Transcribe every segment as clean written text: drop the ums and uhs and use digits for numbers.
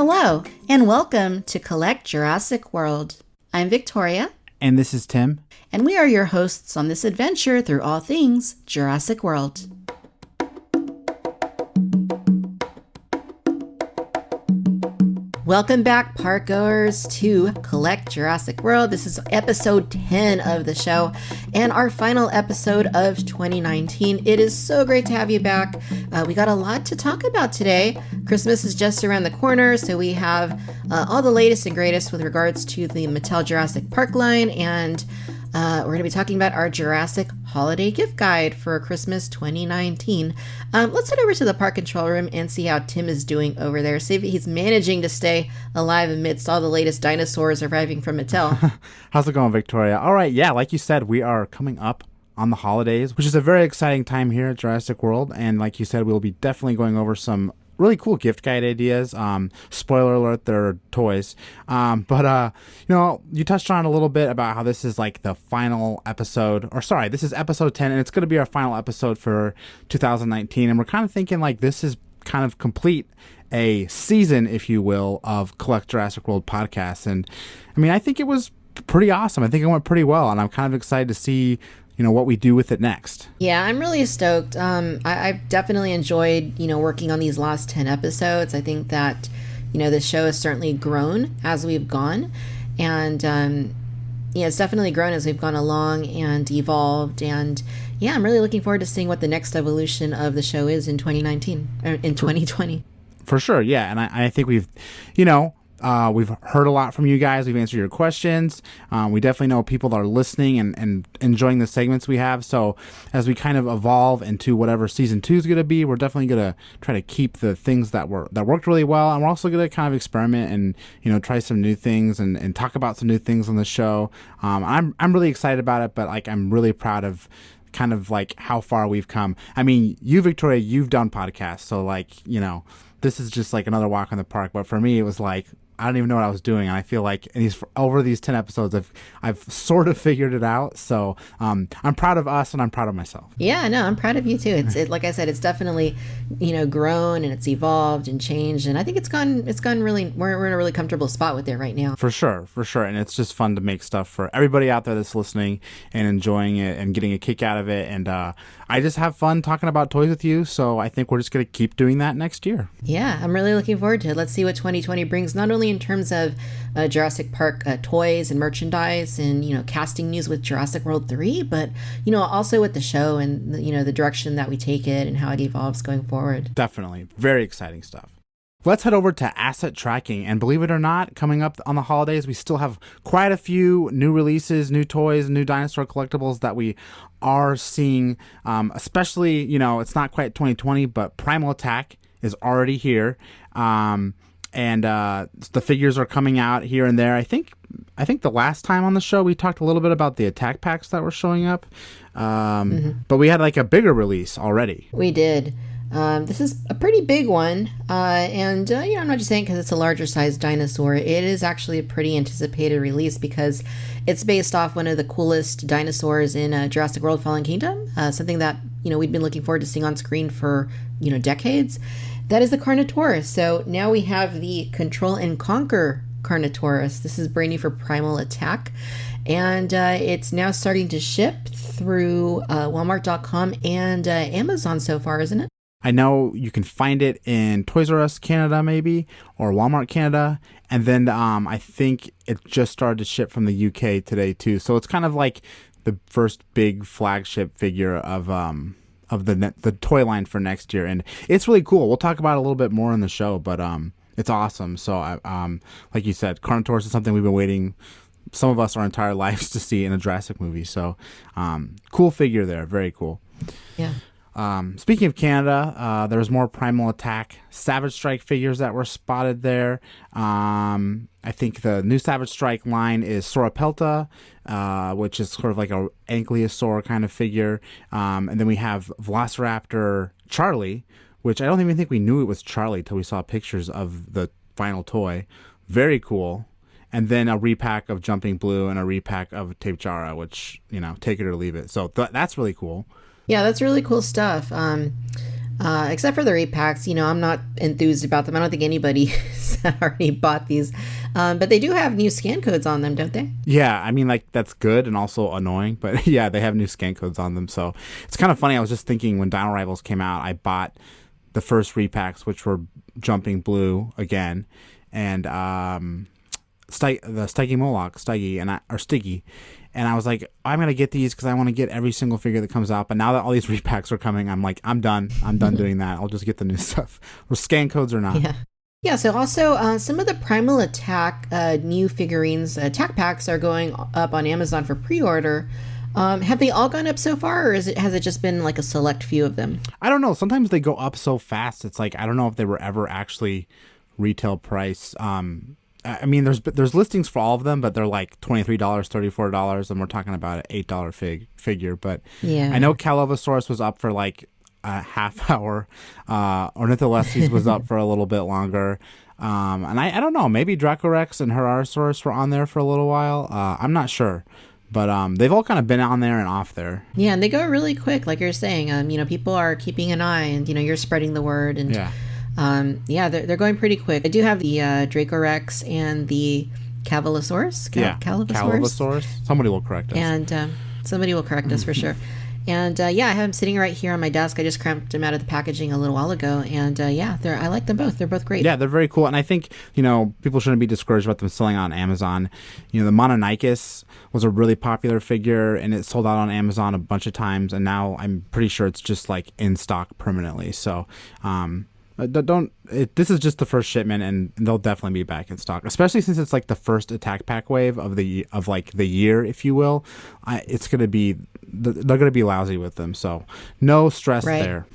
Hello, and welcome to Collect Jurassic World. I'm Victoria. And this is Tim. And we are your hosts on this adventure through all things Jurassic World. Welcome back, park goers, to Collect Jurassic World. This is episode 10 of the show and our final episode of 2019. It is so great to have you back. We got a lot to talk about today. Christmas is just around the corner, so we have all the latest and greatest with regards to the Mattel Jurassic Park line, and we're going to be talking about our Jurassic Holiday Gift Guide for Christmas 2019. Let's head over to the park control room and see how Tim is doing over there. See if he's managing to stay alive amidst all the latest dinosaurs arriving from Mattel. How's it going, Victoria? All right, yeah, like you said, we are coming up on the holidays, which is a very exciting time here at Jurassic World. And like you said, we'll be definitely going over some really cool gift guide ideas. Spoiler alert, they're toys. But you touched on a little bit about how this is like the final episode, this is episode 10, and it's going to be our final episode for 2019. And we're kind of thinking like this is kind of complete a season, if you will, of Collect Jurassic World podcasts. And I mean, I think it was pretty awesome. I think it went pretty well, and I'm kind of excited to see what we do with it next. Yeah, I'm really stoked. I've definitely enjoyed, working on these last 10 episodes. I think that, the show has certainly grown as we've gone. And, it's definitely grown as we've gone along and evolved. And, yeah, I'm really looking forward to seeing what the next evolution of the show is in 2019, or in 2020. For sure, yeah. And I think we've heard a lot from you guys. We've answered your questions. We definitely know people are listening and enjoying the segments we have. So as we kind of evolve into whatever season 2 is going to be, we're definitely going to try to keep the things that worked really well. And we're also going to kind of experiment and, try some new things and talk about some new things on the show. I'm really excited about it, but I'm really proud of kind of like how far we've come. I mean, you, Victoria, you've done podcasts. So this is just like another walk in the park. But for me, it was like, I don't even know what I was doing. And I feel like over these 10 episodes, I've sort of figured it out. So I'm proud of us and I'm proud of myself. Yeah, no, I'm proud of you too. Like I said, it's definitely, grown and it's evolved and changed. And I think it's gone really, we're in a really comfortable spot with it right now. For sure. And it's just fun to make stuff for everybody out there that's listening and enjoying it and getting a kick out of it. And I just have fun talking about toys with you. So I think we're just going to keep doing that next year. Yeah, I'm really looking forward to it. Let's see what 2020 brings, not only in terms of Jurassic Park toys and merchandise and, casting news with Jurassic World 3, but, also with the show and, the direction that we take it and how it evolves going forward. Definitely. Very exciting stuff. Let's head over to asset tracking. And believe it or not, coming up on the holidays, we still have quite a few new releases, new toys, new dinosaur collectibles that we are seeing, especially, it's not quite 2020, but Primal Attack is already here. And the figures are coming out here and there. I think the last time on the show we talked a little bit about the attack packs that were showing up, but we had like a bigger release already. We did. This is a pretty big one, and I'm not just saying because it's a larger sized dinosaur. It is actually a pretty anticipated release because it's based off one of the coolest dinosaurs in Jurassic World: Fallen Kingdom. Something that we'd been looking forward to seeing on screen for decades. That is the Carnotaurus. So now we have the Control and Conquer Carnotaurus. This is brand new for Primal Attack. And it's now starting to ship through Walmart.com and Amazon so far, isn't it? I know you can find it in Toys R Us Canada maybe, or Walmart Canada. And then I think it just started to ship from the UK today too. So it's kind of like the first big flagship figure of the toy line for next year, and it's really cool. We'll talk about it a little bit more in the show, but it's awesome. So like you said, Carnotaurus is something we've been waiting, some of us, our entire lives to see in a Jurassic movie. So cool figure there, very cool. Yeah. Speaking of Canada, there's more Primal Attack Savage Strike figures that were spotted there. I think the new Savage Strike line is Sauropelta, which is sort of like a ankylosaur kind of figure. And then we have Velociraptor Charlie, which I don't even think we knew it was Charlie till we saw pictures of the final toy. Very cool. And then a repack of Jumping Blue and a repack of Tape Jara, which, take it or leave it. So that's really cool. Yeah, that's really cool stuff. except for the repacks. I'm not enthused about them. I don't think anybody has already bought these. But they do have new scan codes on them, don't they? Yeah, I mean, like, that's good and also annoying, but yeah, they have new scan codes on them. So it's kind of funny. I was just thinking when Dino Rivals came out, I bought the first repacks, which were Jumping Blue again, and the Stiggy Moloch, Stiggy. And I was like, I'm going to get these because I want to get every single figure that comes out. But now that all these repacks are coming, I'm like, I'm done. I'm done doing that. I'll just get the new stuff. Or scan codes or not. Yeah. Yeah, so also some of the Primal Attack new figurines, attack packs are going up on Amazon for pre-order. Have they all gone up so far, or has it just been like a select few of them? I don't know. Sometimes they go up so fast. It's like, I don't know if they were ever actually retail price. I mean, there's listings for all of them, but they're like $23, $34, and we're talking about an $8 figure. But yeah. I know Calavosaurus was up for like a half hour. Ornitholestes was up for a little bit longer. And I don't know, maybe Dracorex and Herasaurus were on there for a little while. I'm not sure. But they've all kind of been on there and off there. Yeah, and they go really quick, like you're saying. People are keeping an eye, and you're spreading the word, and they're going pretty quick. I do have the Dracorex and the Calavosaurus. Calavosaurus. Somebody will correct us. And somebody will correct us for sure. And I have them sitting right here on my desk. I just cramped them out of the packaging a little while ago. And I like them both. They're both great. Yeah, they're very cool. And I think, people shouldn't be discouraged about them selling on Amazon. The Mononychus was a really popular figure, and it sold out on Amazon a bunch of times. And now I'm pretty sure it's just like in stock permanently. So, this is just the first shipment, and they'll definitely be back in stock, especially since it's like the first attack pack wave of the year, if you will. They're gonna be lousy with them, so no stress there.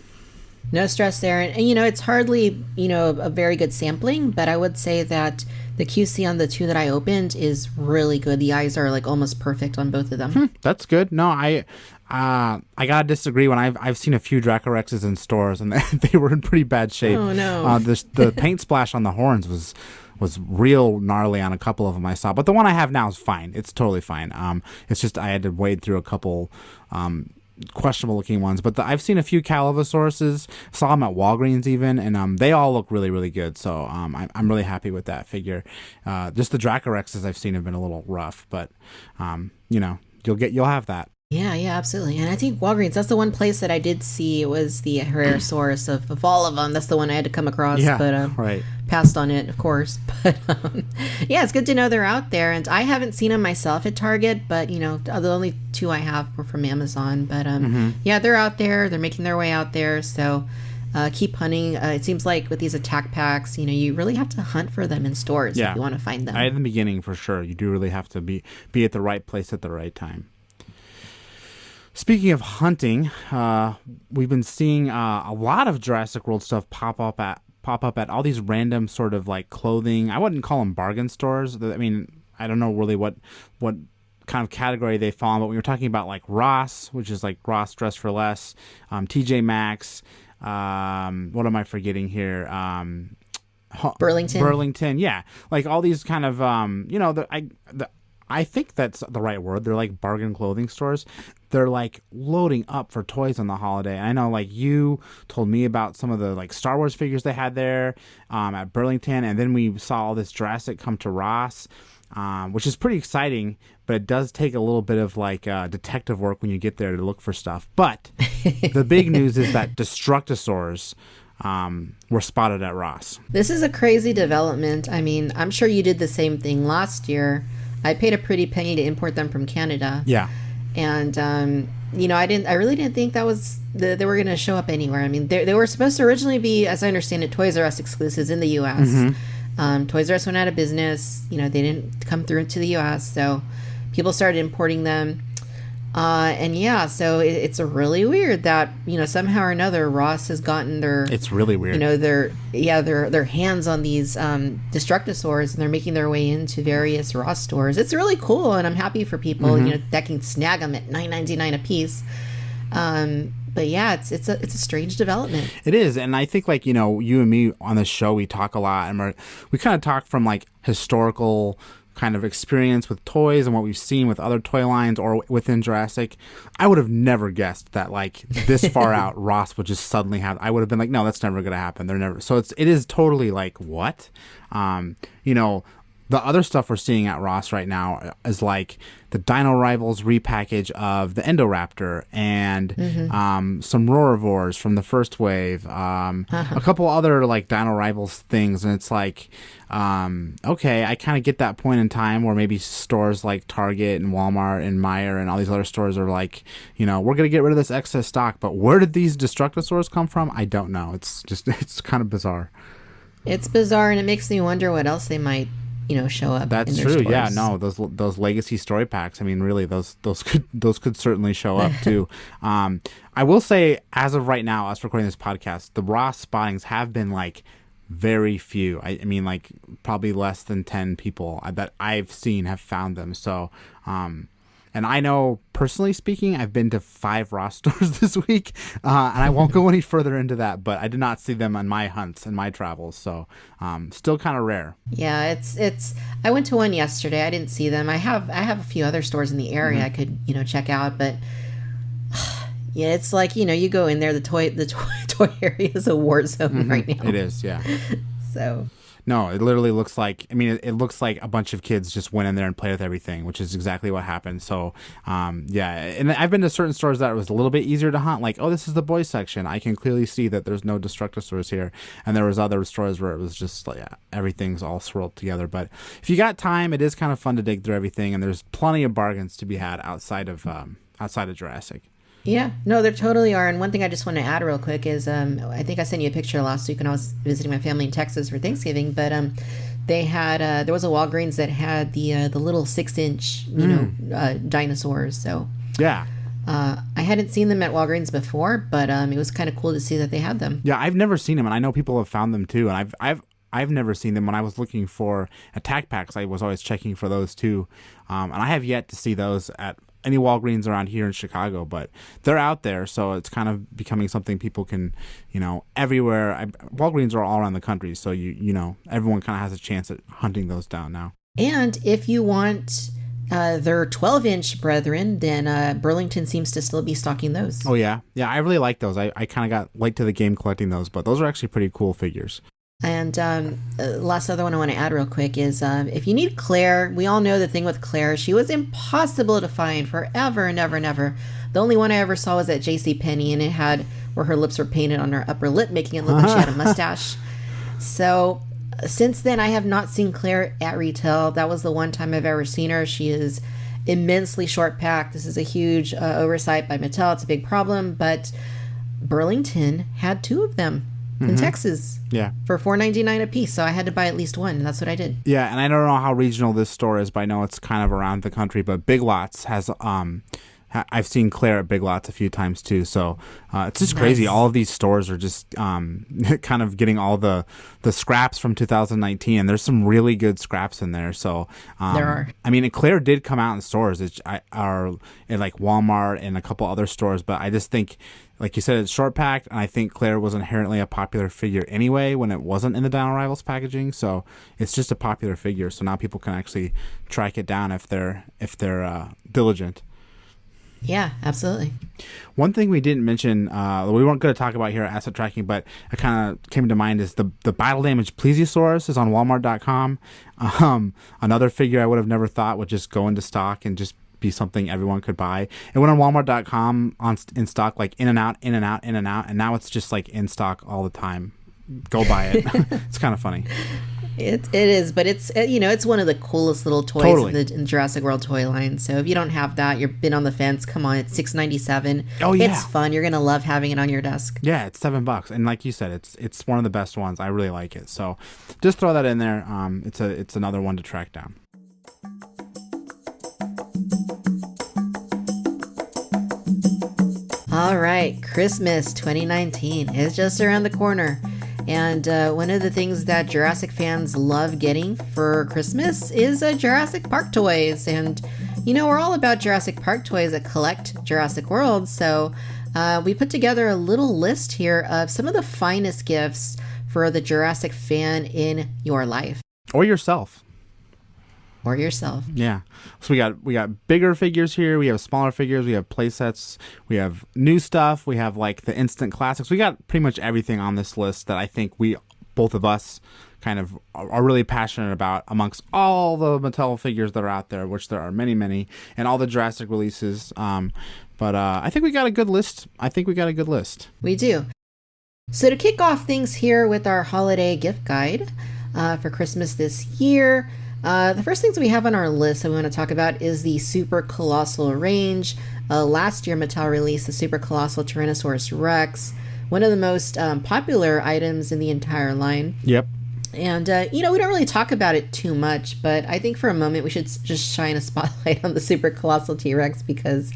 No stress there, and it's hardly a very good sampling, but I would say that the QC on the two that I opened is really good. The eyes are like almost perfect on both of them. That's good. No, I gotta disagree. When I've seen a few Dracorexes in stores, and they were in pretty bad shape. Oh no! The paint splash on the horns was real gnarly on a couple of them I saw, but the one I have now is fine. It's totally fine. It's just I had to wade through a couple questionable looking ones, but I've seen a few Calavosauruses, saw them at Walgreens even, and they all look really, really good. So I'm really happy with that figure. Just the Dracorexes I've seen have been a little rough, but you'll have that. Yeah, absolutely. And I think Walgreens, that's the one place that I did see was the Herasaurus of all of them. That's the one I had to come across, but right. Passed on it, of course. But it's good to know they're out there. And I haven't seen them myself at Target, but the only two I have were from Amazon. But they're out there. They're making their way out there. So keep hunting. It seems like with these attack packs, you really have to hunt for them in stores if you want to find them. In the beginning, for sure. You do really have to be at the right place at the right time. Speaking of hunting, we've been seeing a lot of Jurassic World stuff pop up at all these random sort of like clothing. I wouldn't call them bargain stores. I mean, I don't know really what kind of category they fall in, but we were talking about like Ross, which is like Ross Dress for Less, TJ Maxx. What am I forgetting here? Burlington, yeah. Like all these kind of, I think that's the right word. They're like bargain clothing stores. They're like loading up for toys on the holiday. I know, like, you told me about some of the like Star Wars figures they had there at Burlington, and then we saw all this Jurassic come to Ross, which is pretty exciting. But it does take a little bit of like detective work when you get there to look for stuff. But the big news is that Destructosaurs were spotted at Ross. This is a crazy development. I mean, I'm sure you did the same thing last year. I paid a pretty penny to import them from Canada. Yeah. And, I really didn't think that was, they were going to show up anywhere. I mean, they were supposed to originally be, as I understand it, Toys R Us exclusives in the U.S. Mm-hmm. Toys R Us went out of business. They didn't come through into the U.S., so people started importing them. So it's really weird that, somehow or another Ross has gotten their... It's really weird. Their hands on these Destructosaurs, and they're making their way into various Ross stores. It's really cool, and I'm happy for people, that can snag them at $9.99 a piece. But yeah, it's a strange development. It is, and I think you and me on this show, we talk a lot, and we kind of talk from like historical kind of experience with toys and what we've seen with other toy lines or within Jurassic, I would have never guessed that like this far out Ross would just suddenly have. I would have been like, no, that's never going to happen. They're never. So it is totally like what, the other stuff we're seeing at Ross right now is like the Dino Rivals repackage of the Endoraptor and some Roarivores from the first wave, a couple other like Dino Rivals things, and it's like, okay, I kind of get that point in time where maybe stores like Target and Walmart and Meijer and all these other stores are like, we're gonna get rid of this excess stock, but where did these Destructosaurs come from? I don't know. It's kind of bizarre. It's bizarre, and it makes me wonder what else they might show up. That's in their true. stores. Yeah, no, those legacy story packs. I mean, really, those could certainly show up too. I will say, as of right now, us recording this podcast, the Ross spottings have been like very few. I mean, like probably less than 10 people that I've seen have found them. So, and I know, personally speaking, I've been to 5 Ross stores this week, and I won't go any further into that, but I did not see them on my hunts and my travels, so still kind of rare. Yeah, it's. I went to one yesterday. I didn't see them. I have a few other stores in the area I could check out, but yeah, it's like you go in there, the toy area is a war zone right now. It is, yeah. So. No, it literally looks like, it looks like a bunch of kids just went in there and played with everything, which is exactly what happened. So, yeah. And I've been to certain stores that it was a little bit easier to hunt. Like, oh, this is the boys section. I can clearly see that there's no Destructosaurs here. And there was other stores where it was just like, everything's all swirled together. But if you got time, it is kind of fun to dig through everything. And there's plenty of bargains to be had outside of Jurassic. Yeah, no, there totally are. And one thing I just want to add real quick is I think I sent you a picture last week when I was visiting my family in Texas for Thanksgiving. But they had there was a Walgreens that had the little 6-inch dinosaurs. So yeah, I hadn't seen them at Walgreens before, but it was kind of cool to see that they had them. Yeah, I've never seen them, and I know people have found them too. And I've never seen them. When I was looking for attack packs, I was always checking for those too. And I have yet to see those at any Walgreens around here in Chicago, but they're out there, so it's kind of becoming something people can, everywhere. Walgreens are all around the country, so everyone kind of has a chance at hunting those down now. And if you want their 12-inch brethren, then Burlington seems to still be stocking those. Oh yeah, I really like those. I kind of got late to the game collecting those, but those are actually pretty cool figures. And last other one I want to add real quick is if you need Claire, we all know the thing with Claire. She was impossible to find forever and ever and ever. The only one I ever saw was at JCPenney, and it had where her lips were painted on her upper lip, making it look like she had a mustache. So since then, I have not seen Claire at retail. That was the one time I've ever seen her. She is immensely short packed. This is a huge oversight by Mattel. It's a big problem, but Burlington had 2 of them. In Texas, for $4.99 a piece, so I had to buy at least one, and that's what I did. Yeah, and I don't know how regional this store is, but I know it's kind of around the country. But Big Lots has, I've seen Claire at Big Lots a few times too. So it's just crazy. All of these stores are just kind of getting all the scraps from 2019, and there's some really good scraps in there. So there are. I mean, Claire did come out in stores, are in like Walmart and a couple other stores, but I just think, like you said, it's short packed, and I think Claire was inherently a popular figure anyway when it wasn't in the Dino Rivals packaging. So it's just a popular figure. So now people can actually track it down if they're diligent. Yeah, absolutely. One thing we didn't mention, we weren't going to talk about here at Asset Tracking, but it kind of came to mind is the battle damaged Plesiosaurus is on Walmart.com. Another figure I would have never thought would just go into stock and just be something everyone could buy. It went on Walmart.com in stock, like in and out, and now it's just like in stock all the time. Go buy it. It's kind of funny. It is, but it's it's one of the coolest little toys in the Jurassic World toy line. So if you don't have that, you've been on the fence. Come on, it's $6.97. Oh yeah, it's fun. You're gonna love having it on your desk. Yeah, it's $7, and like you said, it's one of the best ones. I really like it. So just throw that in there. It's another one to track down. All right, Christmas 2019 is just around the corner. And one of the things that Jurassic fans love getting for Christmas is Jurassic Park toys. And, we're all about Jurassic Park toys that collect Jurassic World. So we put together a little list here of some of the finest gifts for the Jurassic fan in your life. Or yourself. or yourself. Yeah. So we got bigger figures here. We have smaller figures. We have play sets. We have new stuff. We have like the instant classics. We got pretty much everything on this list that I think both of us kind of are really passionate about amongst all the Mattel figures that are out there, which there are many, many, and all the Jurassic releases. But I think we got a good list. We do. So to kick off things here with our holiday gift guide for Christmas this year, the first things we have on our list that we want to talk about is the Super Colossal range. Last year, Mattel released the Super Colossal Tyrannosaurus Rex, one of the most popular items in the entire line. Yep. And, we don't really talk about it too much, but I think for a moment we should just shine a spotlight on the Super Colossal T-Rex because,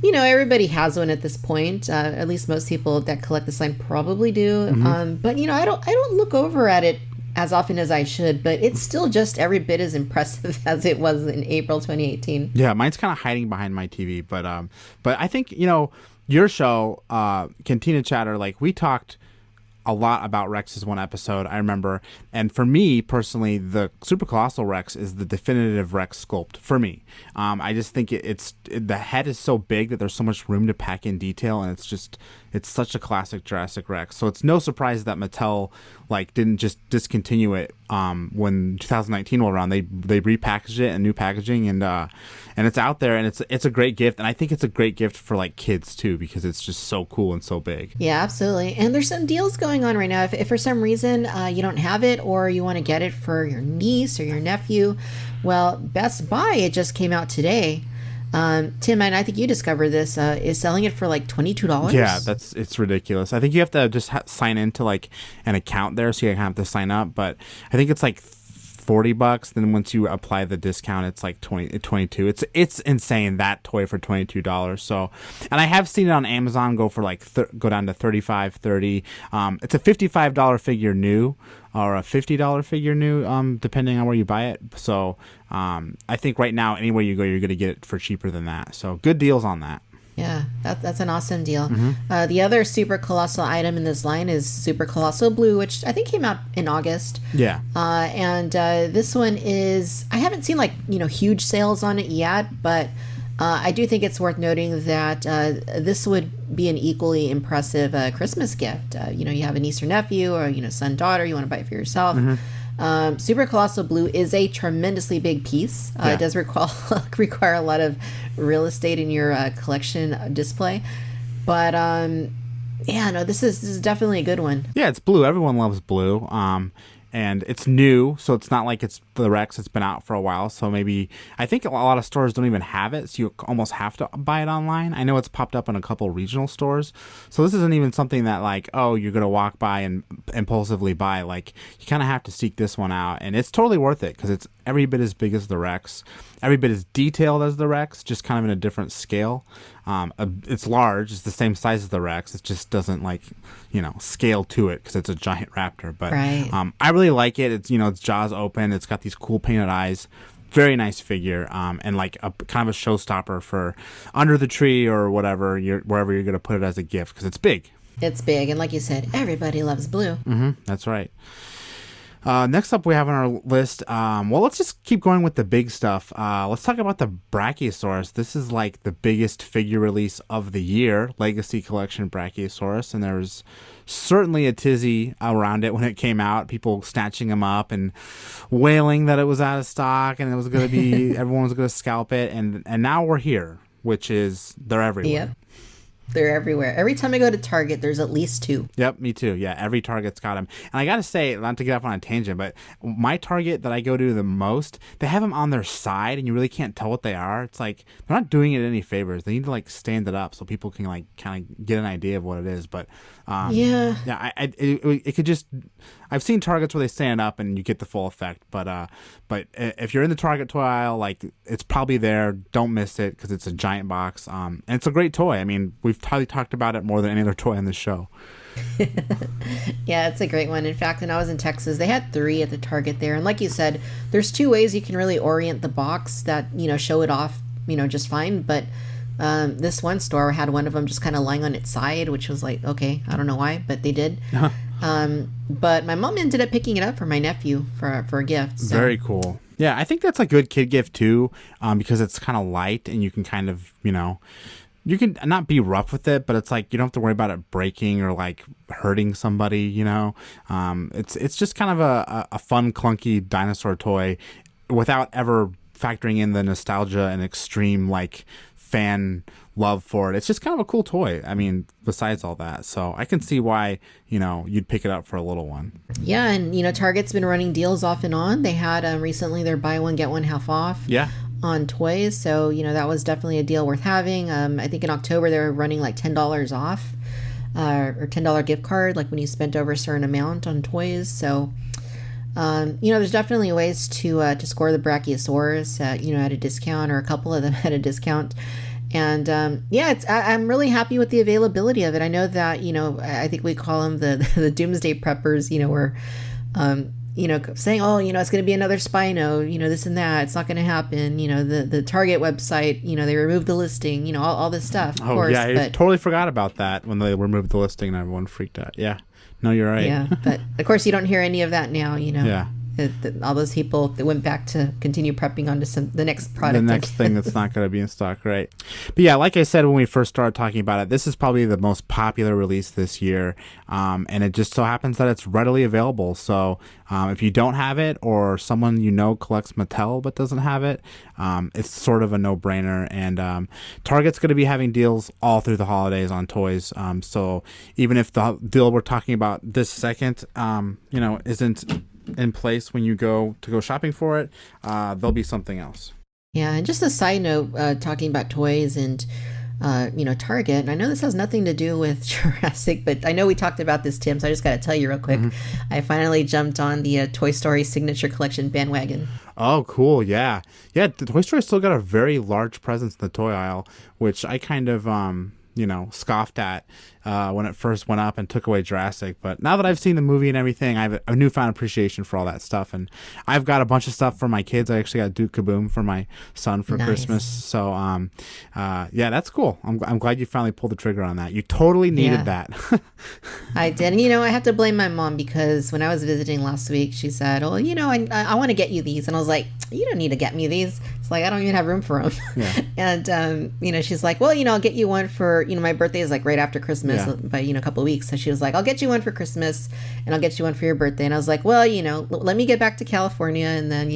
everybody has one at this point. At least most people that collect this line probably do. Mm-hmm. But, I don't look over at it as often as I should, but it's still just every bit as impressive as it was in April 2018. Yeah, mine's kind of hiding behind my TV, but I think your show, Cantina Chatter, like we talked a lot about Rex's one episode, I remember, and for me personally, the Super Colossal Rex is the definitive Rex sculpt for me. I just think the head is so big that there's so much room to pack in detail, and it's such a classic Jurassic Rex. So it's no surprise that Mattel didn't just discontinue it when 2019 rolled around. They repackaged it in new packaging, and it's out there, and it's a great gift, and I think it's a great gift for kids too because it's just so cool and so big. Yeah, absolutely. And there's some deals going on right now. If for some reason you don't have it or you want to get it for your niece or your nephew, well, Best Buy, it just came out today. Tim, and I think you discovered this, is selling it for $22. Yeah, it's ridiculous. I think you have to just sign into an account there, so you have to sign up. But I think it's $40. Then once you apply the discount, it's $22. It's insane, that toy for $22. So, and I have seen it on Amazon go for go down to $35, $30. It's a $55 figure new, or a $50 figure new, depending on where you buy it. So I think right now, anywhere you go, you're going to get it for cheaper than that. So good deals on that. Yeah, that's an awesome deal. Mm-hmm. The other Super Colossal item in this line is Super Colossal Blue, which I think came out in August. Yeah. And this one is, I haven't seen huge sales on it yet, but I do think it's worth noting that this would be an equally impressive Christmas gift. You have a niece or nephew, or son, daughter, you want to buy it for yourself. Mm-hmm. Super Colossal Blue is a tremendously big piece. Yeah. It does require a lot of real estate in your collection display. But this is definitely a good one. Yeah, it's blue. Everyone loves blue. And it's new, so it's not like it's the Rex. It's been out for a while, so maybe I think a lot of stores don't even have it, so you almost have to buy it online. I know it's popped up in a couple regional stores, so this isn't even something that you're gonna walk by and impulsively buy. You kind of have to seek this one out, and it's totally worth it because it's every bit as big as the Rex, every bit as detailed as the Rex, just kind of in a different scale. It's large. It's the same size as the Rex. It just doesn't scale to it because it's a giant raptor. But right. I really like it. It's its jaws open. It's got these cool painted eyes. Very nice figure. And a kind of a showstopper for under the tree or wherever you're going to put it as a gift because it's big. It's big, and like you said, everybody loves blue. Mm-hmm, that's right. Next up we have on our list, let's just keep going with the big stuff. Let's talk about the Brachiosaurus. This is the biggest figure release of the year, Legacy Collection Brachiosaurus, and there's certainly a tizzy around it when it came out, people snatching him up and wailing that it was out of stock and it was going to be, everyone was going to scalp it, and now we're here, which is, they're everywhere. Yep. They're everywhere. Every time I go to Target, there's at least 2. Yep, me too. Yeah, every Target's got them. And I got to say, not to get off on a tangent, but my Target that I go to the most, they have them on their side, and you really can't tell what they are. It's they're not doing it any favors. They need to stand it up so people can kind of get an idea of what it is. But it could just. I've seen Targets where they stand up and you get the full effect. But if you're in the Target toy aisle, it's probably there. Don't miss it because it's a giant box. And it's a great toy. I mean, we've probably talked about it more than any other toy on this show. Yeah, it's a great one. In fact, when I was in Texas, they had 3 at the Target there. And like you said, there's 2 ways you can really orient the box that, show it off, just fine. But this one store had one of them just kind of lying on its side, which was okay, I don't know why, but they did. But my mom ended up picking it up for my nephew for a gift. So. Very cool. Yeah, I think that's a good kid gift too, because it's kind of light and you can kind of, you can not be rough with it, but it's like you don't have to worry about it breaking or like hurting somebody, It's just kind of a fun, clunky dinosaur toy without ever factoring in the nostalgia and extreme like fan love for it. It's just kind of a cool toy. I mean, besides all that. So I can see why, you'd pick it up for a little one. Yeah, and Target's been running deals off and on. They had recently their buy one, get one half off. Yeah. On toys. So, that was definitely a deal worth having. I think in October they were running like $10 off or $10 gift card, like when you spent over a certain amount on toys. So, there's definitely ways to score the Brachiosaurus, at a discount, or a couple of them at a discount. And I'm really happy with the availability of it. I know that, I think we call them the doomsday preppers, where saying, oh, it's going to be another Spino, this and that. It's not going to happen. The Target website, they removed the listing, all this stuff. Of course, yeah, I totally forgot about that when they removed the listing and everyone freaked out. Yeah. No, you're right. Yeah, but of course you don't hear any of that now, Yeah. All those people that went back to continue prepping onto the next product. The next thing that's not going to be in stock, right? But yeah, like I said when we first started talking about it, this is probably the most popular release this year, and it just so happens that it's readily available. So if you don't have it, or someone collects Mattel but doesn't have it, it's sort of a no-brainer. And Target's going to be having deals all through the holidays on toys. So even if the deal we're talking about this second, isn't in place when you go shopping for it, there'll be something else. Yeah, and just a side note, talking about toys and Target, and I know this has nothing to do with Jurassic, but I know we talked about this, Tim, so I just got to tell you real quick. I finally jumped on the Toy Story Signature Collection bandwagon. Oh, cool. Yeah, the Toy Story still got a very large presence in the toy aisle, which I kind of scoffed at when it first went up and took away Jurassic. But now that I've seen the movie and everything, I have a newfound appreciation for all that stuff. And I've got a bunch of stuff for my kids. I actually got Duke Kaboom for my son for Christmas. So, that's cool. I'm glad you finally pulled the trigger on that. You totally needed that. I did. And, I have to blame my mom, because when I was visiting last week, she said, oh, I want to get you these. And I was like, you don't need to get me these. It's like, I don't even have room for them. Yeah. And, she's like, well, I'll get you one for, my birthday is like right after Christmas by, a couple of weeks. So she was like, I'll get you one for Christmas and I'll get you one for your birthday. And I was like, well, let me get back to California and then,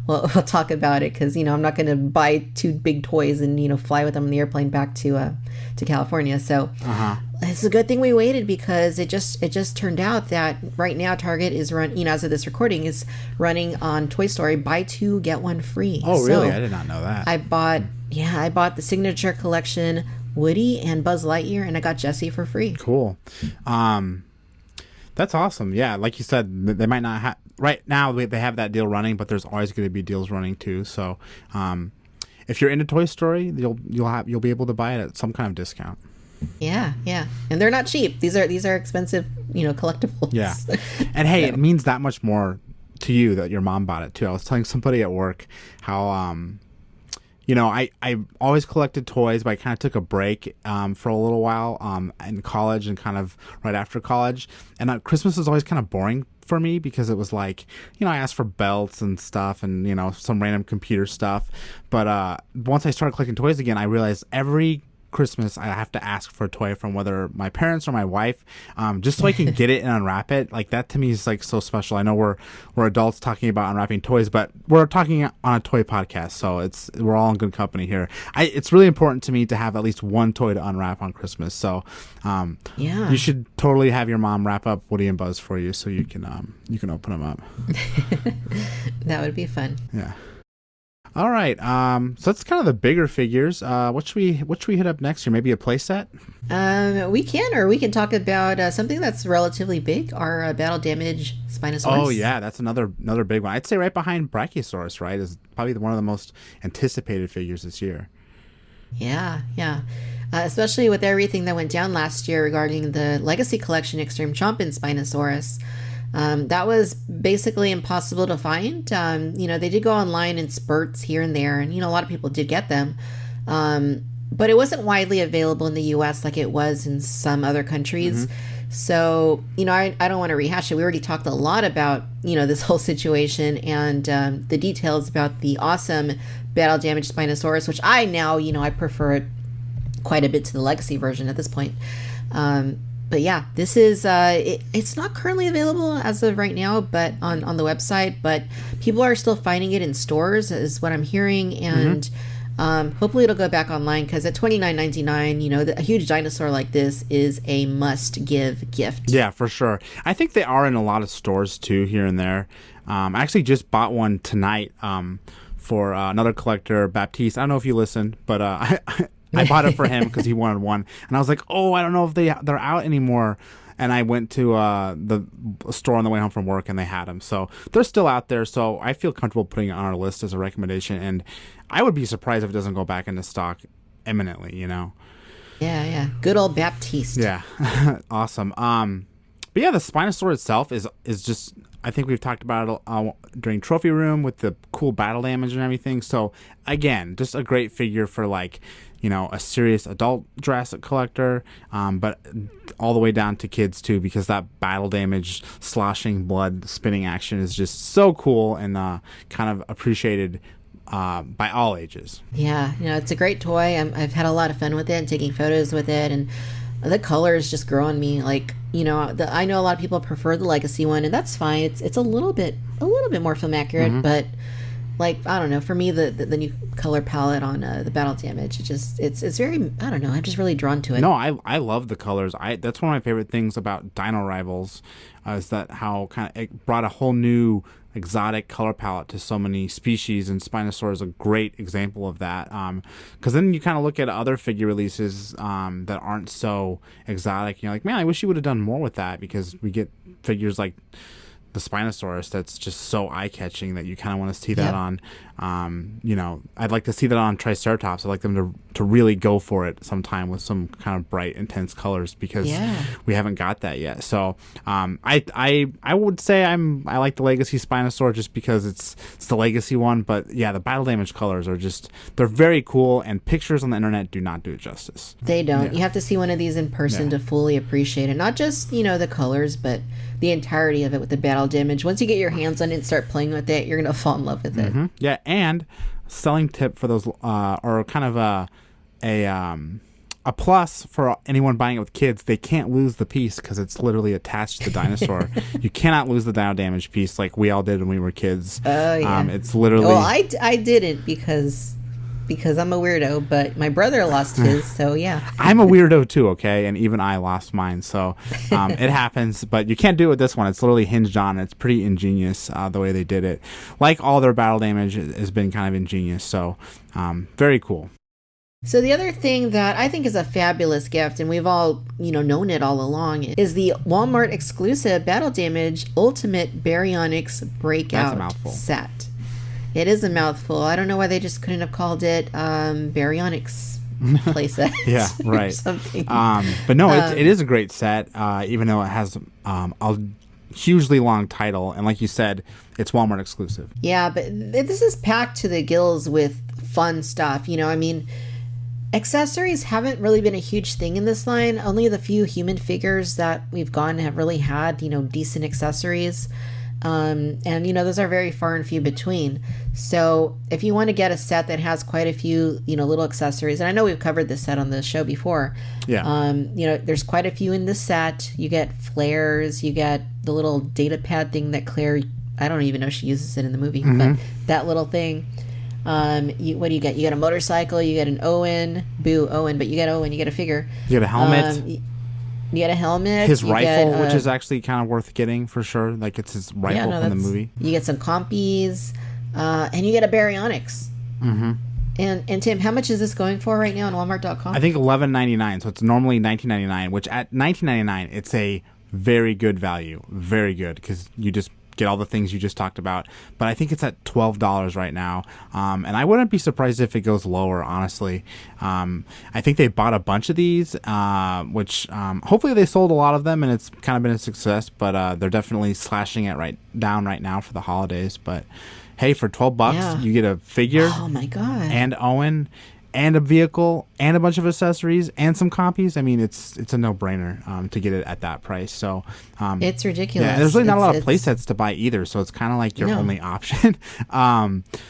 we'll talk about it. Cause I'm not going to buy two big toys and, fly with them on the airplane back to California. So it's a good thing we waited, because it just turned out that right now Target is as of this recording, is running on Toy Story buy two, get one free. Oh, really? I did not know that. I bought the Signature Collection Woody and Buzz Lightyear, and I got Jessie for free. Cool. That's awesome. Yeah, like you said, they might not have right now. They have that deal running, but there's always going to be deals running too. So, if you're into Toy Story, you'll be able to buy it at some kind of discount. Yeah, and they're not cheap. These are expensive, collectibles. Yeah, and hey, it means that much more to you that your mom bought it too. I was telling somebody at work how I always collected toys, but I kind of took a break for a little while in college and kind of right after college. And Christmas was always kind of boring for me, because it was like, I asked for belts and stuff and, some random computer stuff. But once I started collecting toys again, I realized every Christmas I have to ask for a toy from whether my parents or my wife, just so I can get it and unwrap it. Like, that to me is like so special. I know we're adults talking about unwrapping toys, but we're talking on a toy podcast, so we're all in good company here. It's really important to me to have at least one toy to unwrap on Christmas. So you should totally have your mom wrap up Woody and Buzz for you, so you can open them up. That would be fun. Yeah. All right, so that's kind of the bigger figures. What should we hit up next here? Maybe a play set? We can talk about something that's relatively big, our battle damage Spinosaurus. Oh yeah, that's another big one. I'd say right behind Brachiosaurus, right, is probably one of the most anticipated figures this year. Yeah. Especially with everything that went down last year regarding the Legacy Collection Extreme Chomp and Spinosaurus. That was basically impossible to find. They did go online in spurts here and there, and, a lot of people did get them. But it wasn't widely available in the U.S. like it was in some other countries. Mm-hmm. So, I don't want to rehash it. We already talked a lot about, this whole situation and the details about the awesome battle damaged Spinosaurus, which I now, I prefer it quite a bit to the legacy version at this point. But yeah, this is, it's not currently available as of right now, but on the website, but people are still finding it in stores is what I'm hearing. And hopefully it'll go back online because at $29.99, a huge dinosaur like this is a must-give gift. Yeah, for sure. I think they are in a lot of stores too, here and there. I actually just bought one tonight for another collector, Baptiste. I don't know if you listen, but I bought it for him because he wanted one. And I was like, oh, I don't know if they're out anymore. And I went to the store on the way home from work, and they had them. So they're still out there. So I feel comfortable putting it on our list as a recommendation. And I would be surprised if it doesn't go back into stock imminently, Yeah. Good old Baptiste. Yeah. Awesome. But yeah, the Spinosaurus itself is just, I think we've talked about it during Trophy Room with the cool battle damage and everything. So again, just a great figure for a serious adult Jurassic collector, but all the way down to kids too, because that battle damage, sloshing blood, spinning action is just so cool and kind of appreciated by all ages. Yeah, it's a great toy. I've had a lot of fun with it and taking photos with it, and the colors just grow on me. I know a lot of people prefer the legacy one, and that's fine. It's a little bit more film accurate, but I don't know. For me, the new color palette on the battle damage, it's very, I don't know. I'm just really drawn to it. No, I love the colors. That's one of my favorite things about Dino Rivals, is that how kind of it brought a whole new exotic color palette to so many species, and Spinosaurus is a great example of that. Because then you kind of look at other figure releases that aren't so exotic, and you're like, man, I wish you would have done more with that, because we get figures like the Spinosaurus that's just so eye-catching that you kind of want to see that on. I'd like to see that on Triceratops. I'd like them to really go for it sometime with some kind of bright, intense colors, because we haven't got that yet. So I would say I like the Legacy Spinosaur just because it's the Legacy one. But yeah, the battle damage colors are they're very cool, and pictures on the internet do not do it justice. They don't. Yeah. You have to see one of these in person to fully appreciate it. Not just, the colors, but the entirety of it with the battle damage. Once you get your hands on it and start playing with it, you're going to fall in love with it. Yeah, and selling tip for those, or kind of a plus for anyone buying it with kids, they can't lose the piece because it's literally attached to the dinosaur. You cannot lose the dino damage piece like we all did when we were kids. Oh, yeah. It's literally... Well, I didn't because I'm a weirdo, but my brother lost his, so yeah. I'm a weirdo too, okay? And even I lost mine, so it happens. But you can't do it with this one. It's literally hinged on. It's pretty ingenious the way they did it. Like all their battle damage has been kind of ingenious, so very cool. So the other thing that I think is a fabulous gift, and we've all, known it all along, is the Walmart exclusive Battle Damage Ultimate Baryonyx Breakout set. It is a mouthful. I don't know why they just couldn't have called it Baryonyx playset. Yeah, right. Or something. But no, it is a great set, even though it has a hugely long title. And like you said, it's Walmart exclusive. Yeah, but this is packed to the gills with fun stuff. Accessories haven't really been a huge thing in this line. Only the few human figures that we've gotten have really had, decent accessories. And those are very far and few between. So if you want to get a set that has quite a few, little accessories, and I know we've covered this set on the show before. Yeah. There's quite a few in this set. You get flares, you get the little data pad thing that Claire, I don't even know if she uses it in the movie, but that little thing. What do you get? You get a motorcycle, you get an Owen, but you get Owen, you get a figure. You get a helmet. You get a helmet. His rifle, which is actually kind of worth getting for sure. Like it's his rifle from the movie. You get some compies, and you get a Baryonyx. And Tim, how much is this going for right now on Walmart.com? I think $11.99. So it's normally $19.99, which at $19.99 it's a very good value, very good, because you just get all the things you just talked about. But I think it's at $12 right now, and I wouldn't be surprised if it goes lower, honestly. I think they bought a bunch of these, which hopefully they sold a lot of them and it's kind of been a success, but they're definitely slashing it down right now for the holidays. But hey, for $12 you get a figure, oh my god, and Owen, and a vehicle and a bunch of accessories and some copies, I mean, it's a no-brainer to get it at that price. So it's ridiculous. Yeah, there's really not a lot of play sets to buy either, so it's kind of like your only option.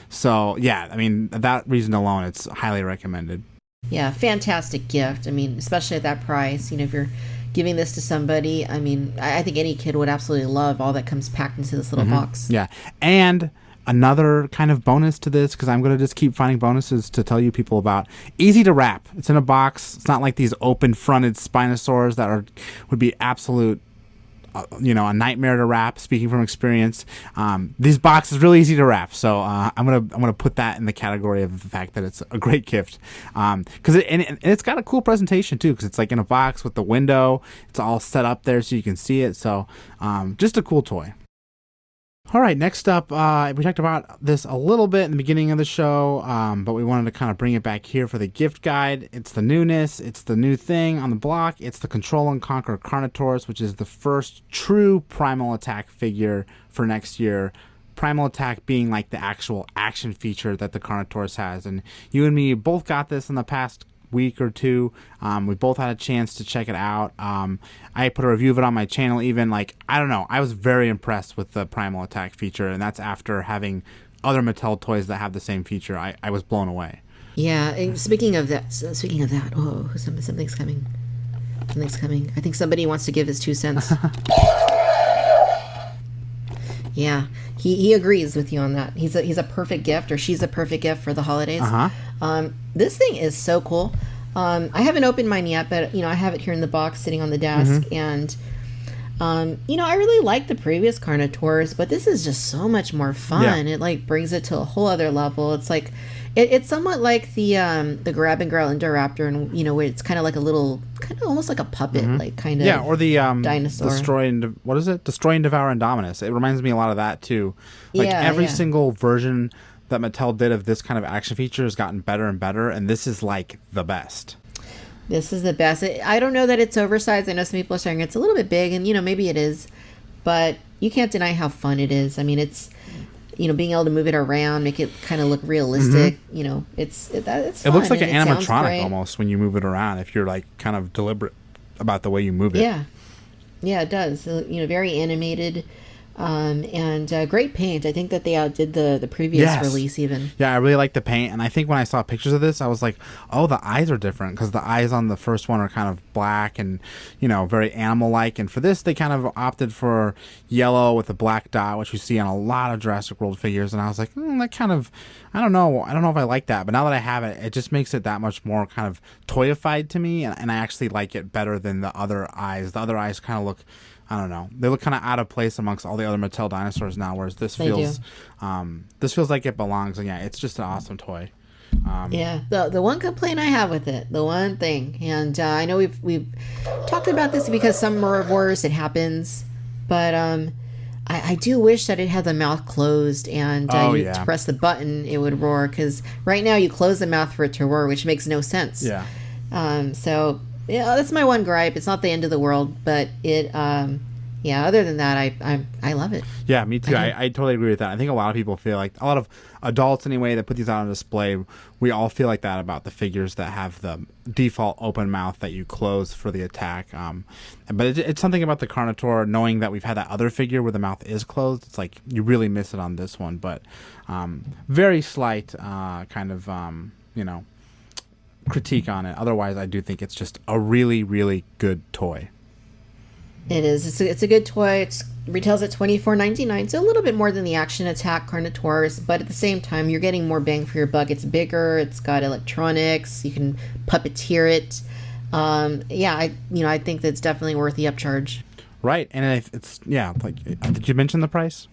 So yeah, I mean, that reason alone, it's highly recommended. Yeah, fantastic gift. I mean, especially at that price. If you're giving this to somebody, I mean, I think any kid would absolutely love all that comes packed into this little box. Yeah, and another kind of bonus to this, because I'm going to just keep finding bonuses to tell you people about. Easy to wrap. It's in a box. It's not like these open-fronted Spinosaurs that would be absolute, a nightmare to wrap. Speaking from experience, these boxes really easy to wrap. So I'm gonna put that in the category of the fact that it's a great gift. Because it's got a cool presentation too. Because it's like in a box with the window. It's all set up there so you can see it. So just a cool toy. All right, next up, we talked about this a little bit in the beginning of the show, but we wanted to kind of bring it back here for the gift guide. It's the newness. It's the new thing on the block. It's the Control and Conquer Carnotaurus, which is the first true Primal Attack figure for next year. Primal Attack being like the actual action feature that the Carnotaurus has. And you and me both got this in the past week or two. We both had a chance to check it out. I put a review of it on my channel even. I don't know, I was very impressed with the Primal Attack feature, and that's after having other Mattel toys that have the same feature. I was blown away. Yeah, and speaking of that, something's coming. I think somebody wants to give his 2 cents. Yeah, he agrees with you on that. He's a perfect gift, or she's a perfect gift for the holidays. This thing is so cool. I haven't opened mine yet, but I have it here in the box sitting on the desk, and I really like the previous Carnotaurus, but this is just so much more fun. Yeah. It brings it to a whole other level. It's like it's somewhat like the Grab and Growl Indoraptor, and where it's kind of like a little, kind of almost like a puppet, or the dinosaur. Destroy and Devour Indominus. It reminds me a lot of that too. Every single version that Mattel did of this kind of action feature has gotten better and better, and this is like the best. This is the best. I don't know that it's oversized. I know some people are saying it's a little bit big, and maybe it is, but you can't deny how fun it is. I mean, it's being able to move it around, make it kind of look realistic. It's fun. It looks like an animatronic almost when you move it around, if you're kind of deliberate about the way you move it. Yeah, it does. Very animated. And great paint. I think that they outdid the previous release even. Yeah, I really like the paint, and I think when I saw pictures of this, I was like, oh, the eyes are different, because the eyes on the first one are kind of black and very animal-like, and for this they kind of opted for yellow with a black dot, which you see on a lot of Jurassic World figures, and I was like, that kind of, I don't know if I like that, but now that I have it, it just makes it that much more kind of toyified to me, and I actually like it better than the other eyes. The other eyes kind of look, I don't know, they look kind of out of place amongst all the other Mattel dinosaurs now, whereas this feels like it belongs. And yeah, it's just an awesome toy. The one complaint I have with it, the one thing, and I know we've talked about this because some roars, it happens, but I do wish that it had the mouth closed, and to press the button it would roar, because right now you close the mouth for it to roar, which makes no sense. So that's my one gripe. It's not the end of the world, but it other than that, I love it. Yeah, me too. I totally agree with that. I think a lot of people feel like, a lot of adults anyway that put these out on display, we all feel like that about the figures that have the default open mouth that you close for the attack. But it's something about the Carnotaur, knowing that we've had that other figure where the mouth is closed. It's like you really miss it on this one, but very slight kind of critique on it. Otherwise, I do think it's just a really, really good toy. It is. It's a good toy. It retails at $24.99, so a little bit more than the Action Attack Carnotaurus, but at the same time, you're getting more bang for your buck. It's bigger. It's got electronics. You can puppeteer it. I think that's definitely worth the upcharge. Right, and did you mention the price?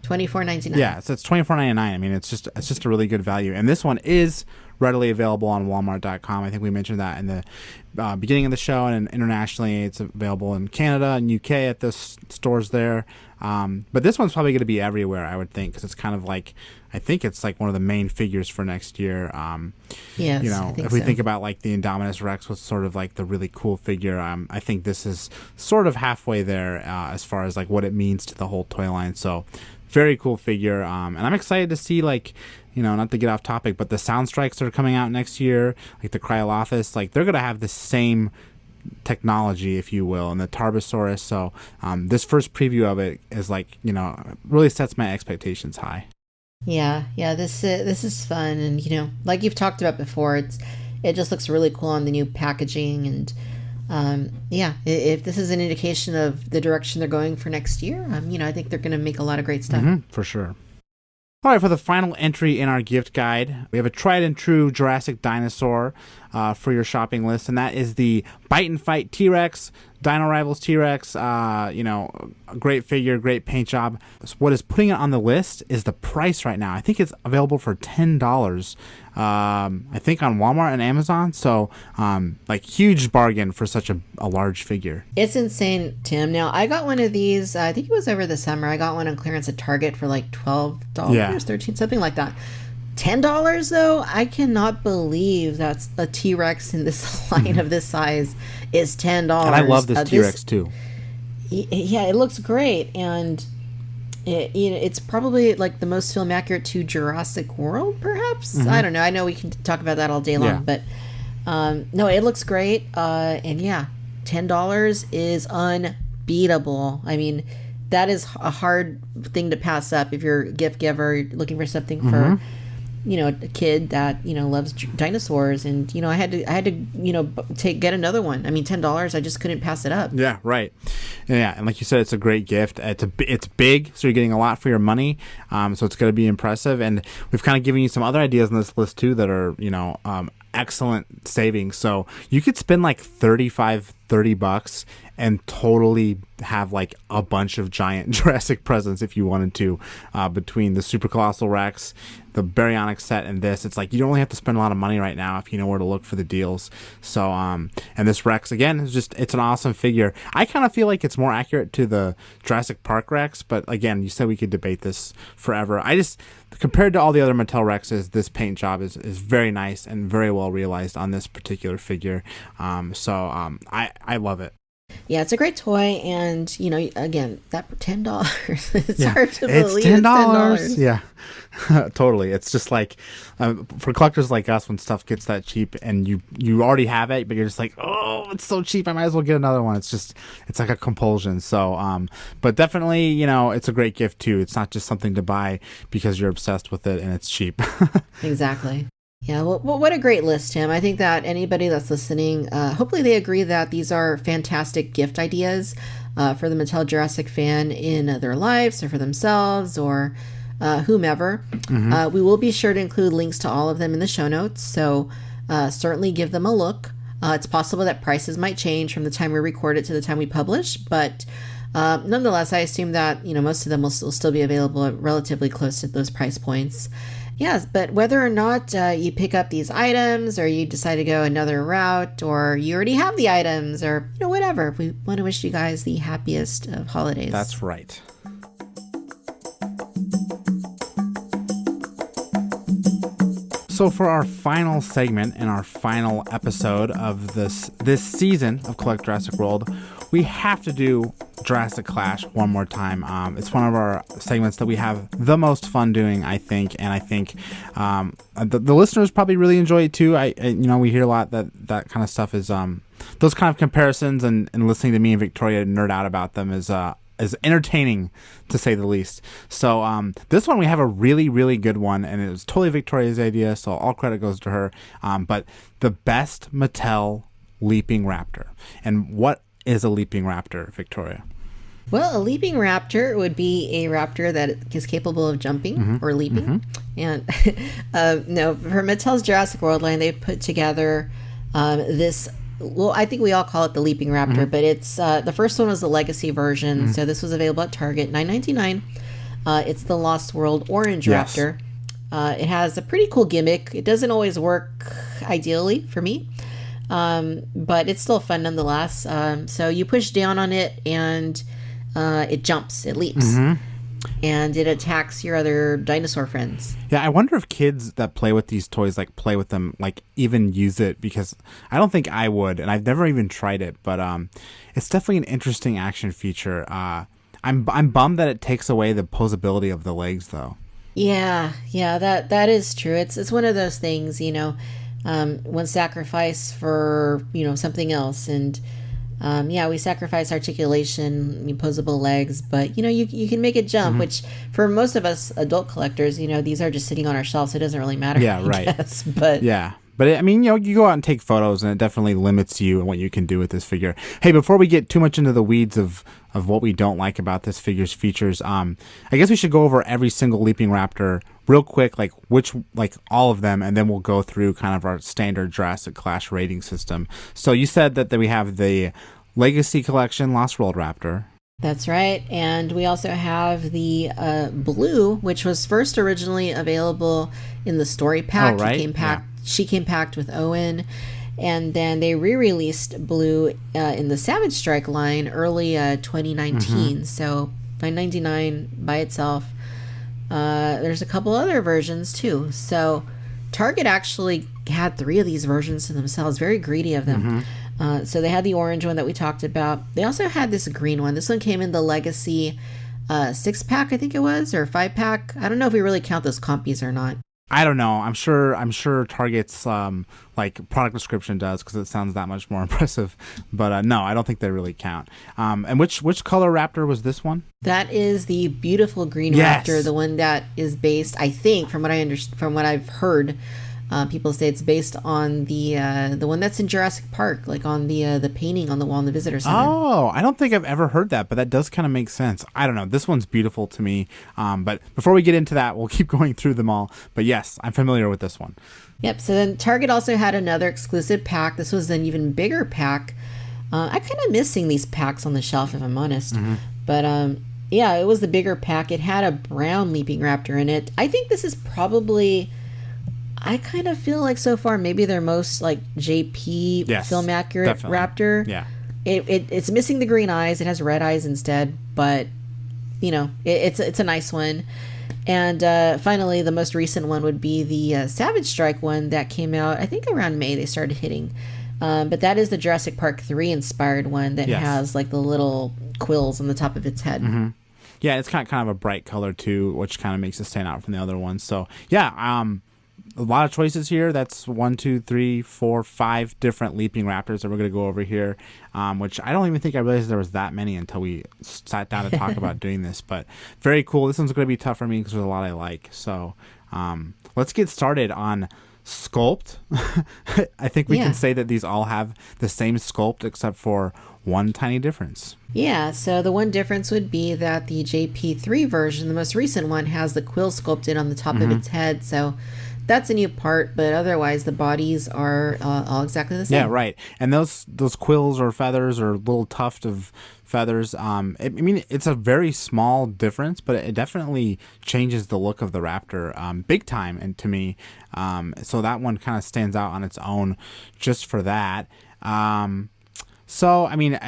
$24.99. Yeah, so it's $24.99. I mean, it's just a really good value, and this one is readily available on Walmart.com. I think we mentioned that in the beginning of the show, and internationally, it's available in Canada and UK at the stores there. But this one's probably going to be everywhere, I would think, because it's kind of like, I think it's like one of the main figures for next year. Yes, I think if we think about like the Indominus Rex was sort of like the really cool figure, I think this is sort of halfway there as far as like what it means to the whole toy line. So very cool figure, and I'm excited to see not to get off topic, but the Sound Strikes that are coming out next year, like the Cryolophus, like they're going to have the same technology, if you will, and the Tarbosaurus. So this first preview of it is like, really sets my expectations high. Yeah, this is fun, and like you've talked about before, it just looks really cool on the new packaging, and if this is an indication of the direction they're going for next year, I think they're going to make a lot of great stuff. For sure. All right, for the final entry in our gift guide, we have a tried and true Jurassic dinosaur for your shopping list, and that is the Bite and Fight T-Rex, Dino Rivals T-Rex. A great figure, great paint job. So what is putting it on the list is the price right now. I think it's available for $10. I think on Walmart and Amazon. So, huge bargain for such a large figure. It's insane, Tim. Now, I got one of these, I think it was over the summer. I got one on clearance at Target for like $12, $13, something like that. $10 though? I cannot believe that's a T-Rex in this line of this size is $10. And I love this T-Rex too. Yeah, it looks great, and it's probably like the most film accurate to Jurassic World, perhaps. I don't know. I know we can talk about that all day long, but no, it looks great. And yeah, $10 is unbeatable. I mean, that is a hard thing to pass up if you're a gift giver looking for something for a kid that loves dinosaurs, and I had to get another one. I mean, $10, I just couldn't pass it up. Yeah, right. Yeah, and like you said, it's a great gift. It's big, so you're getting a lot for your money. So it's going to be impressive, and we've kind of given you some other ideas on this list too that are excellent savings. So you could spend like $30 and totally have like a bunch of giant Jurassic presents if you wanted to, between the Super Colossal Rex, the Baryonyx set, and this. It's like you don't really have to spend a lot of money right now if you know where to look for the deals. So and this Rex again is it's an awesome figure. I kind of feel like it's more accurate to the Jurassic Park Rex, but again, you said we could debate this forever. Compared to all the other Mattel Rexes, this paint job is very nice and very well realized on this particular figure. I love it. Yeah, it's a great toy, and again, that $10. It's hard to believe it's $10. Yeah, totally. It's just like for collectors like us, when stuff gets that cheap and you already have it, but you're just like, oh, it's so cheap, I might as well get another one. It's like a compulsion. So, but definitely, it's a great gift too. It's not just something to buy because you're obsessed with it and it's cheap. Exactly. Yeah, well, what a great list, Tim. I think that anybody that's listening, hopefully they agree that these are fantastic gift ideas for the Mattel Jurassic fan in their lives or for themselves or whomever. We will be sure to include links to all of them in the show notes, so certainly give them a look. It's possible that prices might change from the time we record it to the time we publish, but nonetheless, I assume that most of them will still be available at relatively close to those price points. Yes, but whether or not you pick up these items or you decide to go another route or you already have the items or whatever, we want to wish you guys the happiest of holidays. That's right. So for our final segment and our final episode of this season of Collect Jurassic World, we have to do Jurassic Clash one more time. It's one of our segments that we have the most fun doing, I think, and I think the listeners probably really enjoy it too. We hear a lot that kind of stuff is those kind of comparisons and listening to me and Victoria nerd out about them is entertaining, to say the least. So this one we have a really, really good one, and it was totally Victoria's idea, so all credit goes to her. But the best Mattel leaping raptor. And what is a leaping raptor, Victoria? Well, a leaping raptor would be a raptor that is capable of jumping or leaping. And no, for Mattel's Jurassic World line, they put together this. Well, I think we all call it the Leaping Raptor, but it's the first one was the Legacy version, so this was available at Target, $9.99. It's the Lost World Orange Raptor. It has a pretty cool gimmick. It doesn't always work ideally for me, but it's still fun nonetheless. So you push down on it, and it jumps, it leaps. And it attacks your other dinosaur friends. Yeah, I wonder if kids that play with these toys, play with them, even use it, because I don't think I would, and I've never even tried it, but it's definitely an interesting action feature. I'm bummed that it takes away the posability of the legs, though. Yeah, that is true. It's one of those things, one sacrifice for, something else. And yeah, we sacrifice articulation, opposable legs, but you can make it jump, which for most of us adult collectors, these are just sitting on our shelves, so it doesn't really matter. Yeah, I right. guess. But yeah. But I mean, you go out and take photos, and it definitely limits you and what you can do with this figure. Hey, before we get too much into the weeds of what we don't like about this figure's features, I guess we should go over every single Leaping Raptor real quick, like all of them, and then we'll go through kind of our standard Jurassic Clash rating system. So you said that we have the Legacy Collection Lost World Raptor. That's right. And we also have the blue, which was first originally available in the story pack. Oh, right. She came packed with Owen. And then they re-released blue in the Savage Strike line early 2019. So $9.99 by itself. There's a couple other versions too. So Target actually had 3 of these versions to themselves. Very greedy of them. So they had the orange one that we talked about. They also had this green one. This one came in the Legacy 6-pack, I think it was, or 5-pack. I don't know if we really count those compies or not. I don't know. I'm sure Target's like product description does, because it sounds that much more impressive. But no, I don't think they really count. And which color Raptor was this one? That is the beautiful green Raptor, the one that is based, I think, from what I've heard. People say it's based on the one that's in Jurassic Park, like on the painting on the wall in the visitor center. Oh, I don't think I've ever heard that, but that does kind of make sense. I don't know. This one's beautiful to me. But before we get into that, we'll keep going through them all. But yes, I'm familiar with this one. Yep. So then Target also had another exclusive pack. This was an even bigger pack. I kind of miss seeing these packs on the shelf, if I'm honest. But yeah, it was the bigger pack. It had a brown Leaping Raptor in it. I think this is probably... I kind of feel like so far maybe their most like JP film accurate Raptor. Yeah, it's missing the green eyes. It has red eyes instead, but it's a nice one. And finally, the most recent one would be the Savage Strike one that came out, I think around May they started hitting. But that is the Jurassic Park 3 inspired one that has like the little quills on the top of its head. Yeah, it's kind of a bright color too, which kind of makes it stand out from the other ones. So yeah, a lot of choices here. That's 1, 2, 3, 4, 5 different Leaping Raptors that we're going to go over here, which I don't even think I realized there was that many until we sat down to talk about doing this. But very cool. This one's going to be tough for me because there's a lot I like. So let's get started on sculpt. I think we can say that these all have the same sculpt except for one tiny difference. Yeah, so the one difference would be that the JP3 version, the most recent one, has the quill sculpted on the top of its head. So that's a new part, but otherwise the bodies are all exactly the same. Yeah, right. And those quills or feathers or little tuft of feathers, I mean, it's a very small difference, but it definitely changes the look of the Raptor big time, and to me. So that one kind of stands out on its own just for that. So, I mean,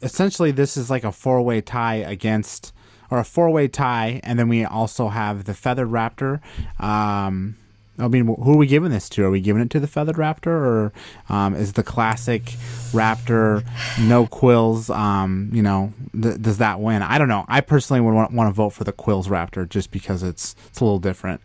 essentially this is like a 4-way tie against, or a 4-way tie, and then we also have the feathered Raptor. I mean, who are we giving this to? Are we giving it to the feathered Raptor, or is the classic Raptor no quills? Does that win? I don't know. I personally would want to vote for the quills Raptor just because it's a little different.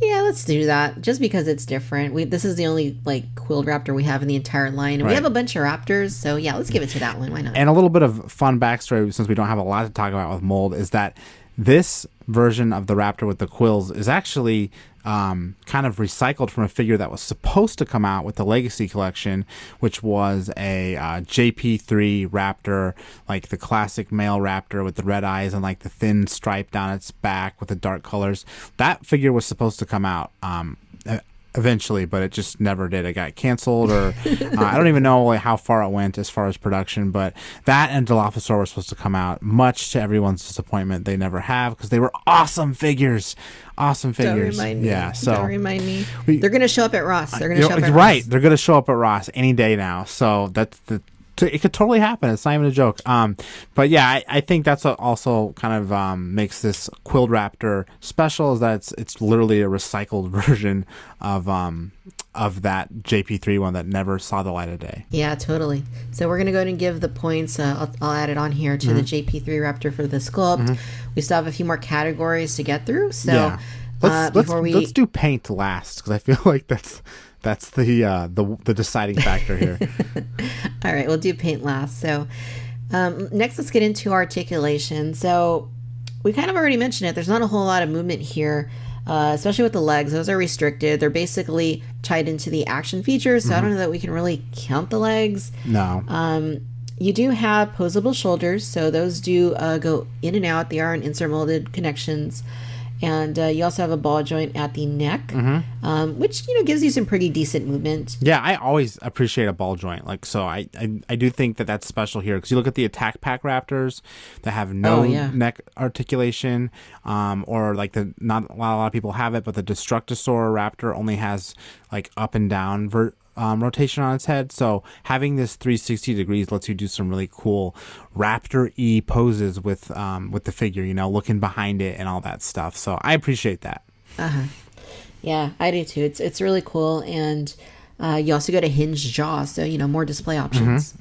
Yeah, let's do that. Just because it's different. This is the only like quilled Raptor we have in the entire line, and we have a bunch of Raptors. So yeah, let's give it to that one. Why not? And a little bit of fun backstory, since we don't have a lot to talk about with mold, is that this version of the Raptor with the quills is actually kind of recycled from a figure that was supposed to come out with the Legacy Collection, which was a JP3 Raptor, like the classic male Raptor with the red eyes and like the thin stripe down its back with the dark colors. That figure was supposed to come out eventually, but it just never did. It got canceled, or I don't even know how far it went as far as production, but that and Dilophosaurus was supposed to come out, much to everyone's disappointment. They never have, because they were awesome figures. Don't remind me. Yeah, so don't remind me. They're going to show up at Ross. They're going to show up at right. Ross. They're going to show up at Ross any day now. So that's it could totally happen. It's not even a joke. But yeah, I think that's what also kind of makes this Quilled Raptor special, is that it's literally a recycled version of of that JP3 one that never saw the light of day. Yeah, totally. So we're going to go ahead and give the points. I'll add it on here to the JP3 Raptor for the sculpt. We still have a few more categories to get through. So let's do paint last, because I feel like that's the deciding factor here. All right, we'll do paint last. So next, let's get into articulation. So we kind of already mentioned it. There's not a whole lot of movement here. Especially with the legs, those are restricted. They're basically tied into the action features, so I don't know that we can really count the legs. No. You do have posable shoulders, so those do go in and out. They are in insert molded connections. And you also have a ball joint at the neck, which gives you some pretty decent movement. Yeah, I always appreciate a ball joint. Like, so I do think that that's special here, because you look at the Attack Pack Raptors that have no neck articulation, or like not a lot of people have it, but the Destructosaur Raptor only has like up and down rotation on its head. So having this 360 degrees lets you do some really cool Raptor-y poses with the figure, looking behind it and all that stuff. So I appreciate that. Yeah, I do too. It's really cool. And you also get a hinged jaw, so more display options.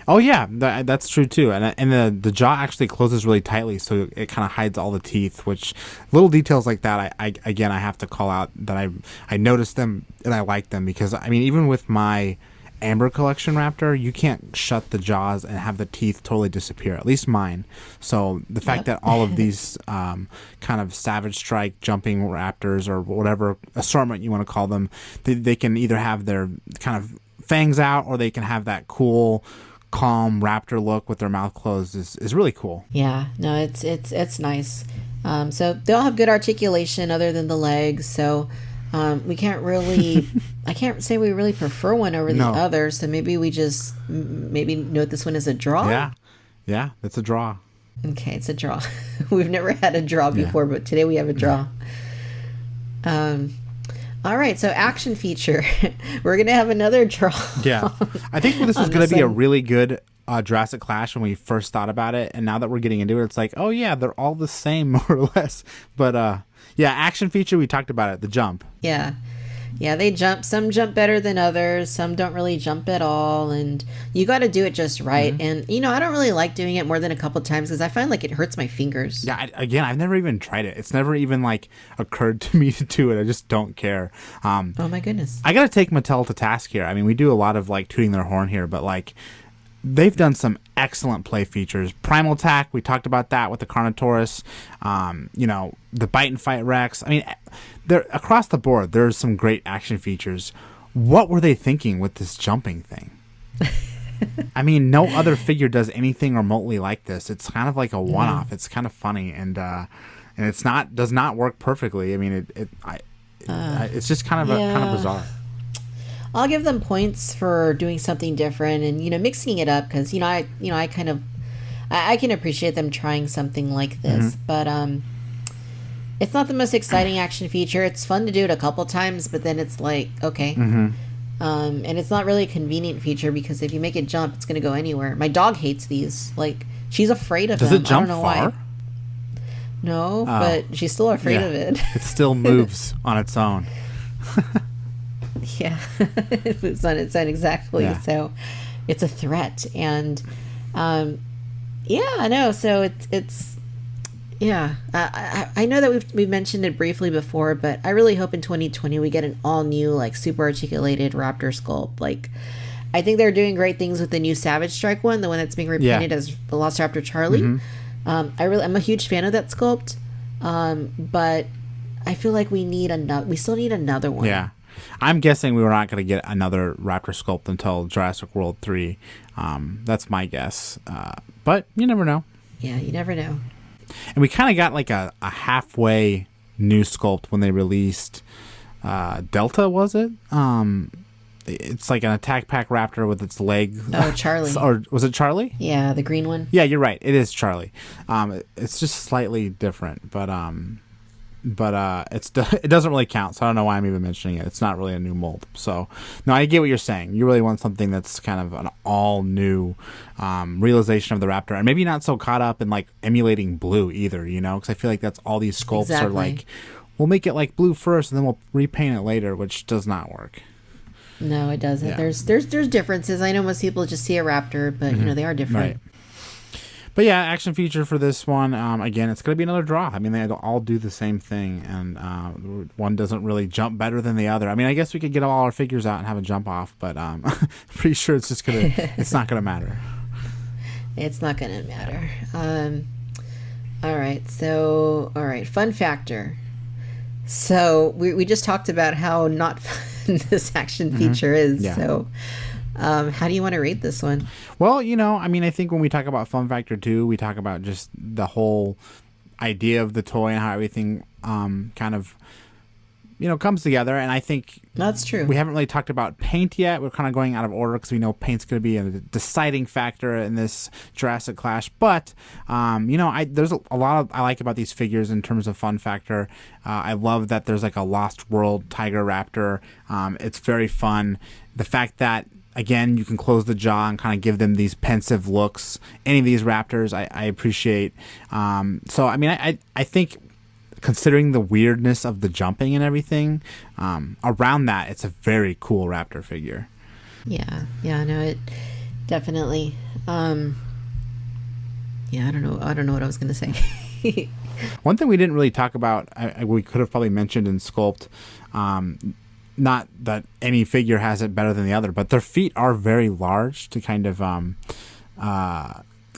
Oh yeah, that's true too. And the jaw actually closes really tightly, so it kind of hides all the teeth. Which little details like that, I have to call out that I noticed them and I like them, because I mean, even with my Amber Collection Raptor, you can't shut the jaws and have the teeth totally disappear. At least mine. So the fact that all of these kind of Savage Strike jumping Raptors, or whatever assortment you want to call them, they can either have their kind of fangs out, or they can have that cool, calm raptor look with their mouth closed is really cool. Yeah, no, it's nice. So they all have good articulation other than the legs. So we can't really, I can't say we really prefer one over the other. So maybe we just note this one as a draw. Yeah, it's a draw. Okay, it's a draw. We've never had a draw before, but today we have a draw. All right, so action feature. We're going to have another draw. Yeah. I think this was going to be a really good Jurassic Clash when we first thought about it. And now that we're getting into it, it's like, oh, yeah, they're all the same, more or less. But, yeah, action feature, we talked about it, the jump. Yeah. Yeah, they jump. Some jump better than others. Some don't really jump at all. And you got to do it just right. And, I don't really like doing it more than a couple times, because I find like it hurts my fingers. Yeah, again, I've never even tried it. It's never even like occurred to me to do it. I just don't care. Oh, my goodness. I got to take Mattel to task here. I mean, we do a lot of like tooting their horn here, but like they've done some excellent play features. Primal attack, we talked about that with the Carnotaurus. The bite and fight Rex. I mean, they're across the board. There's some great action features. What were they thinking with this jumping thing? I mean, no other figure does anything remotely like this. It's kind of like a one-off. It's kind of funny, and does not work perfectly. I mean, it's just kind of bizarre. I'll give them points for doing something different and mixing it up, because I can appreciate them trying something like this, but it's not the most exciting action feature. It's fun to do it a couple times, but then it's like, okay. And it's not really a convenient feature, because if you make it jump, it's going to go anywhere. My dog hates these. Like, she's afraid of them. Does it jump I don't know far? Why. No, but she's still afraid of it. It still moves on its own. Yeah, it moves on its own, exactly. Yeah. So it's a threat. And I know. So it's I know that we've mentioned it briefly before, but I really hope in 2020 we get an all new, like, super articulated raptor sculpt. Like, I think they're doing great things with the new Savage Strike one, the one that's being repainted as Velociraptor Charlie. I'm a huge fan of that sculpt, but I feel like we still need another one. Yeah. I'm guessing we were not going to get another Raptor sculpt until Jurassic World 3. That's my guess. But you never know. Yeah, you never know. And we kind of got like a halfway new sculpt when they released Delta, was it? It's like an Attack Pack Raptor with its leg. Oh, Charlie. Or was it Charlie? Yeah, the green one. Yeah, you're right. It is Charlie. It's just slightly different, but it doesn't really count, so I don't know why I'm even mentioning it. It's not really a new mold. So, no, I get what you're saying. You really want something that's kind of an all-new realization of the Raptor, and maybe not so caught up in, like, emulating blue either, because I feel like that's all these sculpts are, like, we'll make it like blue first and then we'll repaint it later, which does not work. No, it doesn't. Yeah. There's differences. I know most people just see a raptor, but they are different. Right. But yeah, action feature for this one, again, it's going to be another draw. I mean, they all do the same thing, and one doesn't really jump better than the other. I mean, I guess we could get all our figures out and have a jump off, but pretty sure it's not going to matter. It's not going to matter. All right, fun factor. So we just talked about how not fun this action feature is. Yeah. So how do you want to rate this one? Well, I mean, I think when we talk about fun factor 2, we talk about just the whole idea of the toy and how everything kind of, comes together. And I think that's true. We haven't really talked about paint yet. We're kind of going out of order because we know paint's going to be a deciding factor in this Jurassic Clash. But, there's a lot I like about these figures in terms of fun factor. I love that there's like a Lost World Tiger Raptor. It's very fun. The fact that, again, you can close the jaw and kind of give them these pensive looks. Any of these raptors, I appreciate. So, I mean, I think considering the weirdness of the jumping and everything, around that, it's a very cool raptor figure. Yeah, no, it definitely. I don't know what I was going to say. One thing we didn't really talk about, we could have probably mentioned in Sculpt, not that any figure has it better than the other, but their feet are very large to kind of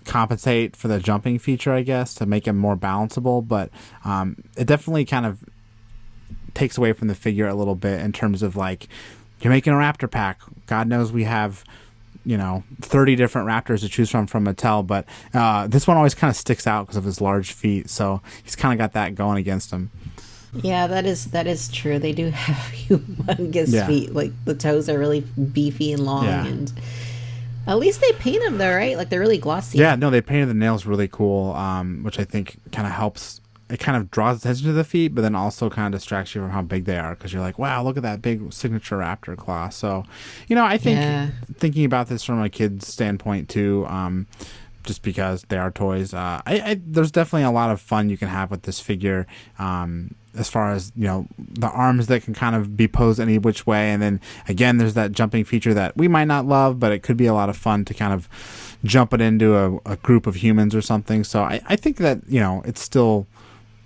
compensate for the jumping feature, I guess, to make them more balanceable. But it definitely kind of takes away from the figure a little bit in terms of like, you're making a raptor pack. God knows we have 30 different raptors to choose from Mattel, but this one always kind of sticks out because of his large feet, so he's kind of got that going against him. Yeah, that is true. They do have humongous feet. Like the toes are really beefy and long, and at least they paint them though, right? Like they're really glossy. Yeah, no, they painted the nails really cool, which I think kind of helps. It kind of draws attention to the feet, but then also kind of distracts you from how big they are because you're like, wow, look at that big signature raptor claw. So, I think thinking about this from a kid's standpoint too, just because they are toys, there's definitely a lot of fun you can have with this figure. As far as, the arms that can kind of be posed any which way. And then, again, there's that jumping feature that we might not love, but it could be a lot of fun to kind of jump it into a group of humans or something. So I think that, it's still,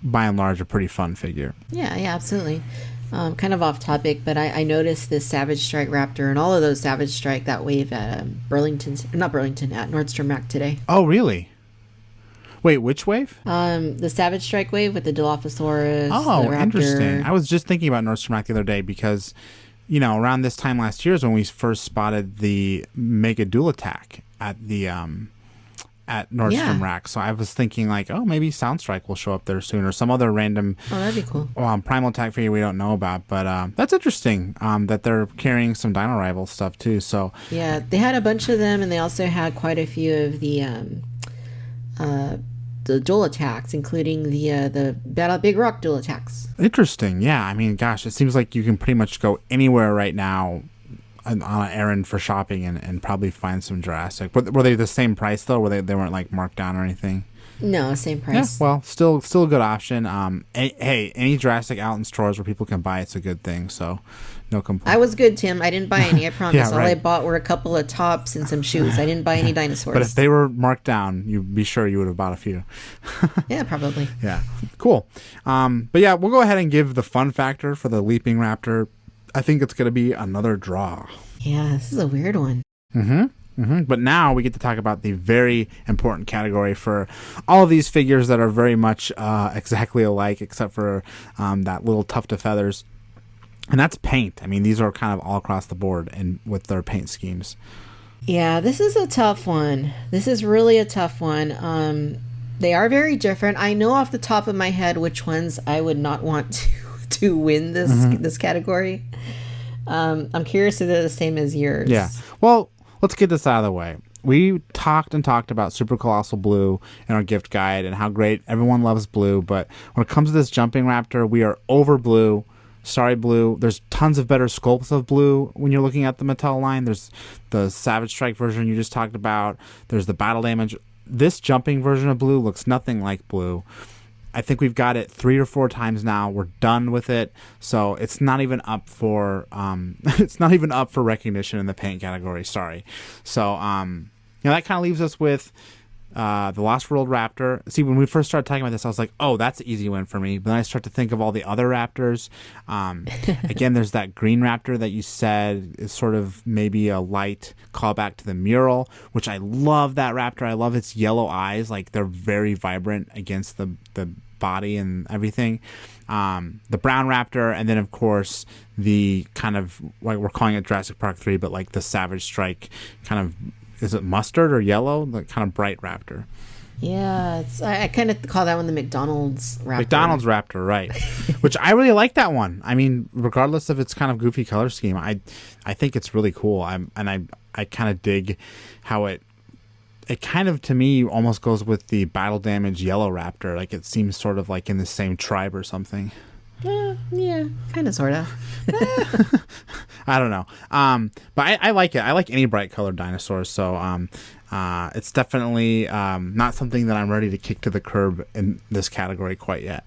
by and large, a pretty fun figure. Yeah, absolutely. Kind of off topic, but I noticed this Savage Strike Raptor and all of those Savage Strike that wave at at Nordstrom Rack today. Oh, really? Wait, which wave? The Savage Strike wave with the Dilophosaurus. Oh, the Raptor. Interesting. I was just thinking about Nordstrom Rack the other day because, around this time last year is when we first spotted the Mega Dual Attack at the at Nordstrom Rack. So I was thinking like, oh, maybe Soundstrike will show up there soon or some other random that'd be cool. Primal Attack figure we don't know about. But that's interesting that they're carrying some Dino Rival stuff too. So yeah, they had a bunch of them, and they also had quite a few of the dual attacks, including the Battle Big Rock dual attacks. Interesting. Yeah, I mean, gosh, it seems like you can pretty much go anywhere right now on an errand for shopping and probably find some Jurassic. Were they the same price though? They weren't like marked down or anything? No, same price. Yeah, well, still a good option. Hey, any Jurassic out in stores where people can buy it's a good thing. So no complaint. I was good, Tim. I didn't buy any. I promise. Yeah, All I bought were a couple of tops and some shoes. I didn't buy any dinosaurs. But if they were marked down, you'd be sure you would have bought a few. Yeah, probably. Yeah, cool. But yeah, we'll go ahead and give the fun factor for the Leaping Raptor. I think it's going to be another draw. Yeah, this is a weird one. But now we get to talk about the very important category for all of these figures that are very much exactly alike, except for that little tuft of feathers. And that's paint. I mean, these are kind of all across the board and with their paint schemes. Yeah, this is a tough one. This is really a tough one. They are very different. I know off the top of my head which ones I would not want to win this category. I'm curious if they're the same as yours. Yeah. Well, let's get this out of the way. We talked about Super Colossal Blue in our gift guide and how great everyone loves blue. But when it comes to this jumping raptor, we are over blue. Sorry, blue. There's tons of better sculpts of blue when you're looking at the Mattel line. There's the Savage Strike version you just talked about. There's the Battle Damage. This jumping version of blue looks nothing like blue. I think we've got it 3 or 4 times now. We're done with it, so it's not even up for it's not even up for recognition in the paint category. Sorry. So that kind of leaves us with the Lost World Raptor. See, when we first started talking about this, I was like, oh, that's an easy win for me. But then I start to think of all the other raptors. Again, there's that green raptor that you said is sort of maybe a light callback to the mural, which I love that raptor. I love its yellow eyes. Like, they're very vibrant against the body and everything. The brown raptor, and then, of course, the kind of, like, we're calling it Jurassic Park 3, but like the Savage Strike kind of, is it mustard or yellow? The kind of bright raptor. Yeah, I kind of call that one the McDonald's raptor. McDonald's raptor, right? Which I really like that one. I mean, regardless of its kind of goofy color scheme, I think it's really cool. I kind of dig how it kind of, to me, almost goes with the battle damage yellow raptor. Like, it seems sort of like in the same tribe or something. Yeah, kind of, sort of. I don't know. But I like it. I like any bright colored dinosaurs. So it's definitely not something that I'm ready to kick to the curb in this category quite yet.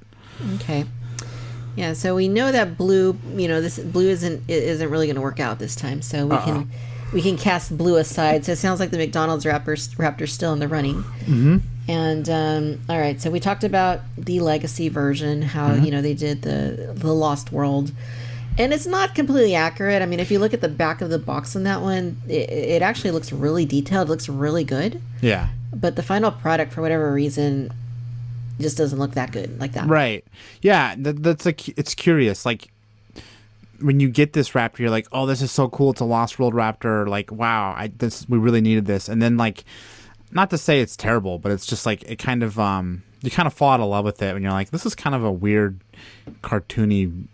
Okay. Yeah, so we know that blue, this blue isn't really going to work out this time. So we can cast blue aside. So it sounds like the McDonald's raptor's still in the running. Mm-hmm. And all right, so we talked about the legacy version, how they did the Lost World, and it's not completely accurate. I mean, if you look at the back of the box on that one, it actually looks really detailed. It looks really good. Yeah. But the final product, for whatever reason, just doesn't look that good like that. Right. Yeah. It's curious. Like, when you get this raptor, you're like, oh, this is so cool. It's a Lost World raptor. Like, wow, we really needed this. And then, like, not to say it's terrible, but it's just like, it kind of, you kind of fall out of love with it when you're like, this is kind of a weird, cartoony,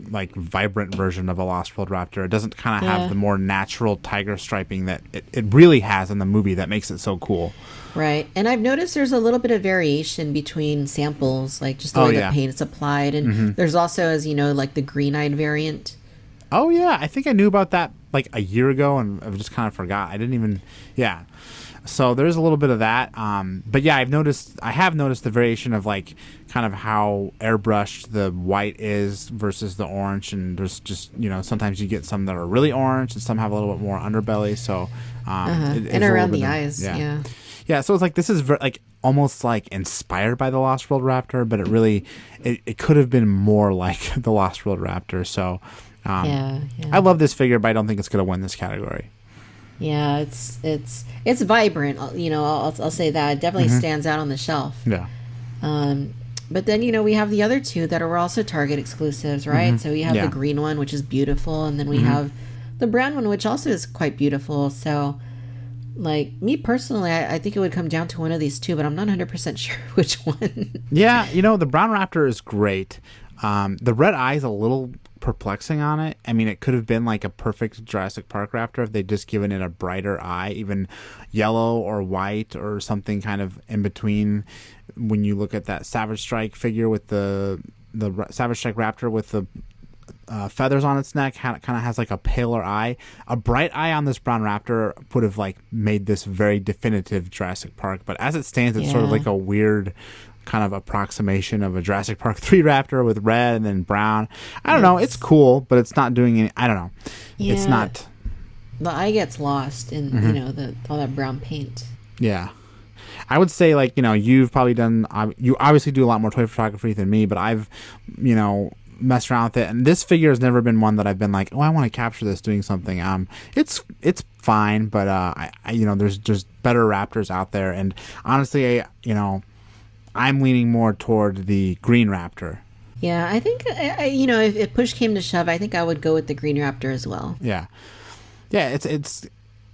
like, vibrant version of a Lost World raptor. It doesn't kind of have the more natural tiger striping that it really has in the movie that makes it so cool. Right. And I've noticed there's a little bit of variation between samples, like just the way the paint is applied. And there's also, as you know, like the green-eyed variant. Oh, yeah. I think I knew about that like a year ago, and I've just kind of forgot. I didn't even, So there's a little bit of that. But yeah, I have noticed the variation of like kind of how airbrushed the white is versus the orange. And there's just, sometimes you get some that are really orange and some have a little bit more underbelly. So, and around the eyes. Yeah. Yeah, so it's like, this is like almost like inspired by the Lost World Raptor, but it could have been more like the Lost World Raptor. So I love this figure, but I don't think it's going to win this category. Yeah, it's vibrant. I'll say that. It definitely stands out on the shelf. Yeah. But then we have the other two that are also Target exclusives, right? So we have the green one, which is beautiful, and then we have the brown one, which also is quite beautiful. So, like, me personally, I think it would come down to one of these two, but I'm not 100% sure which one. Yeah, the brown raptor is great. The red eye is a little perplexing on it. I mean, it could have been like a perfect Jurassic Park raptor if they'd just given it a brighter eye, even yellow or white or something kind of in between. When you look at that Savage Strike figure with the Savage Strike raptor with the feathers on its neck, kind of has like a paler eye. A bright eye on this brown raptor would have like made this very definitive Jurassic Park, but as it stands, it's sort of like a weird kind of approximation of a Jurassic Park 3 raptor with red and then brown. I don't know. It's cool, but it's not doing any. I don't know. Yeah, it's not. The eye gets lost in all that brown paint. Yeah. I would say, like, you've probably done. You obviously do a lot more toy photography than me, but I've messed around with it, and this figure has never been one that I've been like, oh, I want to capture this doing something. It's fine, but there's better raptors out there, and honestly, I'm leaning more toward the green raptor. Yeah, I think if push came to shove, I think I would go with the green raptor as well. Yeah, it's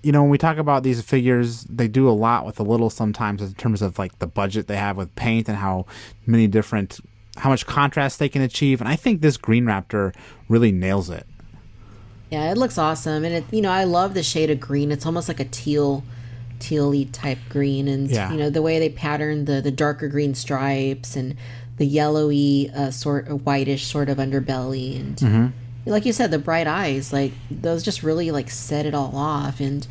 when we talk about these figures, they do a lot with a little sometimes in terms of like the budget they have with paint and how much contrast they can achieve. And I think this green raptor really nails it. Yeah, it looks awesome. And I love the shade of green. It's almost like a teal-y type green. And, the way they pattern the darker green stripes and the yellowy sort of whitish sort of underbelly. And like you said, the bright eyes, like those just really like set it all off. And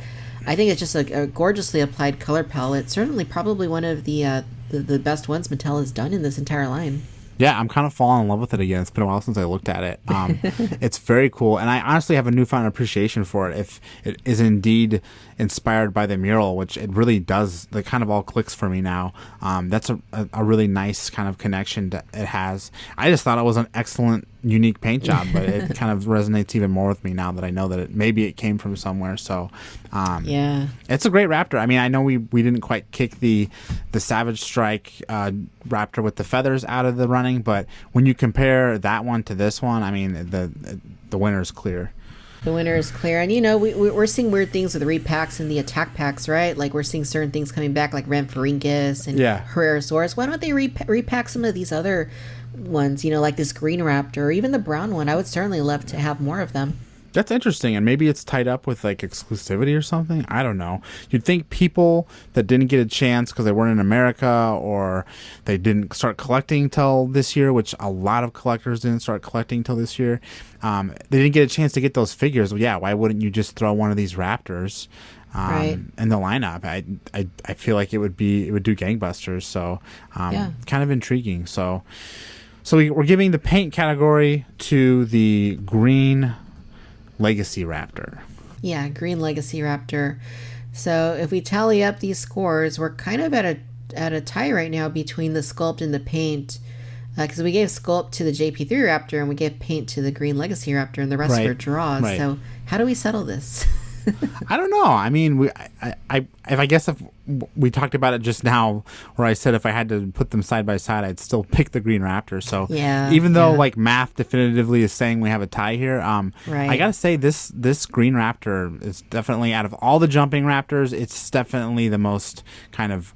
I think it's just a gorgeously applied color palette. Certainly probably one of the the best ones Mattel has done in this entire line. Yeah, I'm kind of falling in love with it again. It's been a while since I looked at it. It's very cool, and I honestly have a newfound appreciation for it. If it is indeed inspired by the mural, which it really does, it kind of all clicks for me now. That's a really nice kind of connection that it has. I just thought it was an excellent, unique paint job, but it kind of resonates even more with me now that I know that maybe it came from somewhere. So, yeah, it's a great raptor. I mean, I know we didn't quite kick the Savage Strike raptor with the feathers out of the running, but when you compare that one to this one, I mean, the winner is clear. The winner is clear. And, we're seeing weird things with the repacks and the attack packs, right? Like, we're seeing certain things coming back, like Rhamphorhynchus and Herrerasaurus. Why don't they repack some of these other ones, like this green raptor or even the brown one? I would certainly love to have more of them. That's interesting, and maybe it's tied up with like exclusivity or something. I don't know. You'd think people that didn't get a chance because they weren't in America or they didn't start collecting till this year, which a lot of collectors didn't start collecting till this year. They didn't get a chance to get those figures. Well, yeah, why wouldn't you just throw one of these raptors in the lineup? I feel like it would do gangbusters. So kind of intriguing. So we're giving the paint category to the green Legacy Raptor. Yeah, green Legacy Raptor. So if we tally up these scores, we're kind of at a tie right now between the sculpt and the paint, because we gave sculpt to the JP3 Raptor and we gave paint to the green Legacy Raptor, and the rest were draws. Right. So how do we settle this? I don't know. I mean, if we talked about it just now, where I said if I had to put them side by side, I'd still pick the green Raptor. So even though like math definitively is saying we have a tie here, I gotta say this green Raptor is definitely, out of all the jumping Raptors, it's definitely the most kind of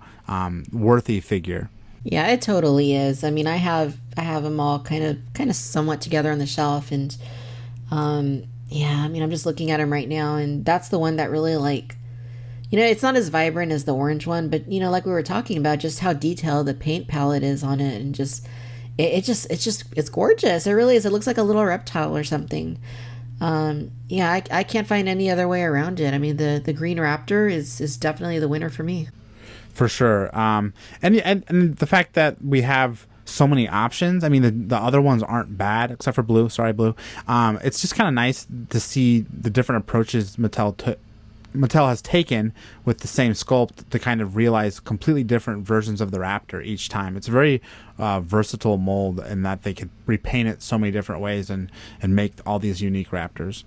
worthy figure. Yeah, it totally is. I mean, I have them all kind of somewhat together on the shelf, and yeah, I mean, I'm just looking at them right now, and that's the one that really, like, it's not as vibrant as the orange one, but, like we were talking about, just how detailed the paint palette is on it, and just, it's gorgeous. It really is. It looks like a little reptile or something. I can't find any other way around it. I mean, the green Raptor is definitely the winner for me. For sure. And the fact that we have so many options. I mean, the other ones aren't bad, except for blue. Sorry, blue. It's just kind of nice to see the different approaches Mattel has taken with the same sculpt to kind of realize completely different versions of the Raptor each time. It's a very versatile mold in that they could repaint it so many different ways and make all these unique Raptors.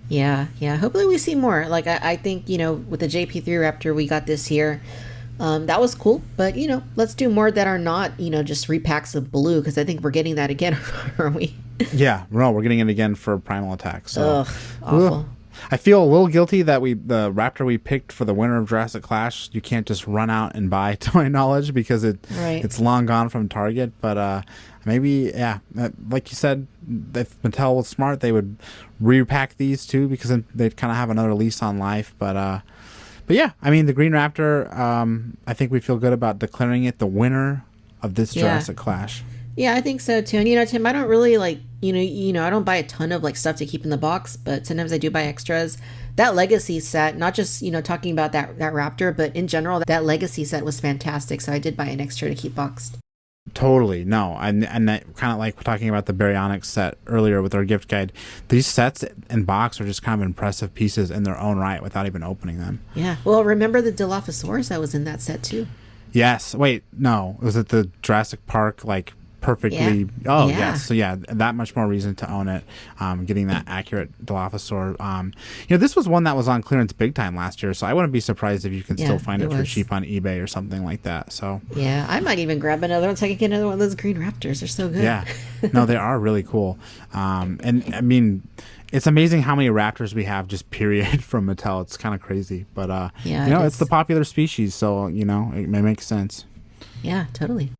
Yeah. Hopefully we see more. Like, I think, with the JP3 Raptor we got this year, that was cool, but let's do more that are not just repacks of blue, because I think we're getting that again. Are we? Yeah, no, we're getting it again for Primal Attack. So awful. I feel a little guilty that the Raptor we picked for the winner of Jurassic Clash, you can't just run out and buy, to my knowledge, because it's long gone from Target. But maybe, like you said, if Mattel was smart, they would repack these too, because they'd kind of have another lease on life. But yeah, I mean, the Green Raptor, I think we feel good about declaring it the winner of this Jurassic Clash. Yeah, I think so too. And Tim, I don't really like, I don't buy a ton of like stuff to keep in the box, but sometimes I do buy extras. That Legacy set, not just, talking about that Raptor, but in general, that Legacy set was fantastic. So I did buy an extra to keep boxed. Totally. No. And that kind of like we're talking about the Baryonyx set earlier with our gift guide. These sets in box are just kind of impressive pieces in their own right without even opening them. Yeah. Well, remember the Dilophosaurus that was in that set too? Yes. Wait, no. Was it the Jurassic Park, like, perfectly? Yeah. Oh, yes. So yeah, that much more reason to own it. Getting that accurate Dilophosaur. This was one that was on clearance big time last year, so I wouldn't be surprised if you can still find it for cheap on eBay or something like that. So yeah, I might even grab another one so I can get another one of those green Raptors. They're so good. Yeah, no, they are really cool. And I mean, it's amazing how many Raptors we have just period from Mattel. It's kind of crazy, but it's the popular species, so it may make sense. Yeah, totally.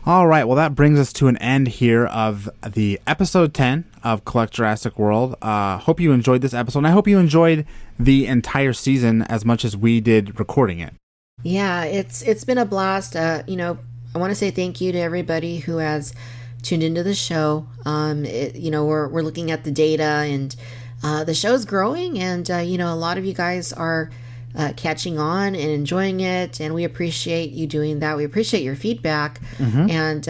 All right, well, that brings us to an end here of the episode 10 of Collect Jurassic World. Hope you enjoyed this episode, and I hope you enjoyed the entire season as much as we did recording it. Yeah, it's been a blast. I want to say thank you to everybody who has tuned into the show. We're looking at the data, and the show's growing, and a lot of you guys are catching on and enjoying it. And we appreciate you doing that. We appreciate your feedback and,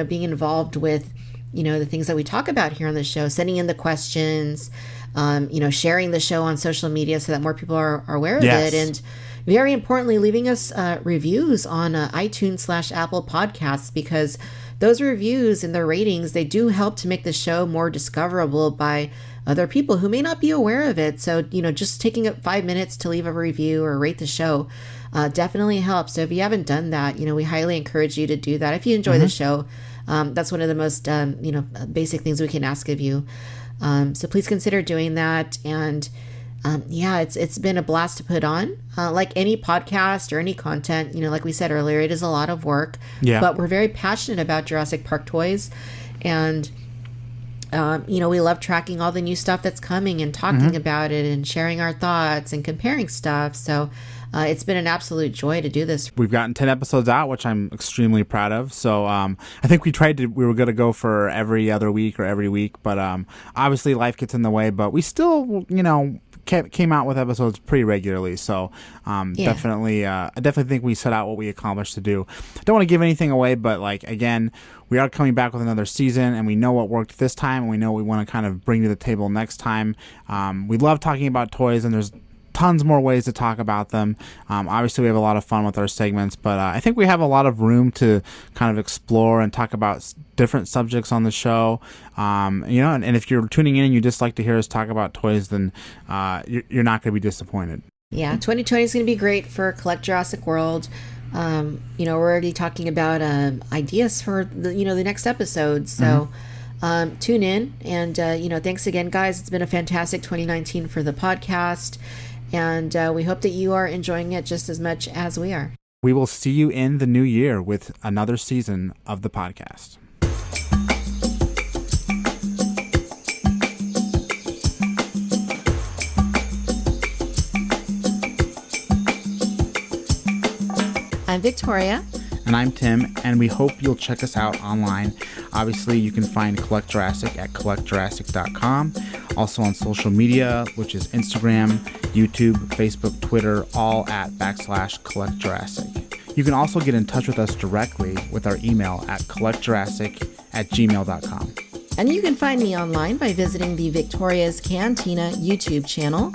being involved with, the things that we talk about here on the show, sending in the questions, sharing the show on social media so that more people are aware of it. And very importantly, leaving us reviews on iTunes/Apple Podcasts, because those reviews and their ratings, they do help to make the show more discoverable by other people who may not be aware of it. So, just taking up 5 minutes to leave a review or rate the show definitely helps. So if you haven't done that, we highly encourage you to do that. If you enjoy the show, that's one of the most, basic things we can ask of you. So please consider doing that. And it's been a blast to put on. Like any podcast or any content, like we said earlier, it is a lot of work. Yeah. But we're very passionate about Jurassic Park toys, and we love tracking all the new stuff that's coming and talking about it and sharing our thoughts and comparing stuff. So it's been an absolute joy to do this. We've gotten 10 episodes out, which I'm extremely proud of. So I think we were going to go for every other week or every week, but obviously life gets in the way, but we still, came out with episodes pretty regularly. So definitely, I definitely think we set out what we accomplished to do. Don't want to give anything away, but again, we are coming back with another season, and we know what worked this time, and we know what we want to kind of bring to the table next time. We love talking about toys, and there's tons more ways to talk about them. Obviously, we have a lot of fun with our segments, but I think we have a lot of room to kind of explore and talk about different subjects on the show. And if you're tuning in and you just like to hear us talk about toys, then you're not going to be disappointed. Yeah, 2020 is going to be great for Collect Jurassic World. We're already talking about ideas for the next episode. So tune in, and thanks again, guys. It's been a fantastic 2019 for the podcast. And we hope that you are enjoying it just as much as we are. We will see you in the new year with another season of the podcast. I'm Victoria. And I'm Tim, and we hope you'll check us out online. Obviously, you can find Collect Jurassic at collectjurassic.com. Also on social media, which is Instagram, YouTube, Facebook, Twitter, all at /CollectJurassic. You can also get in touch with us directly with our email at collectjurassic@gmail.com. And you can find me online by visiting the Victoria's Cantina YouTube channel.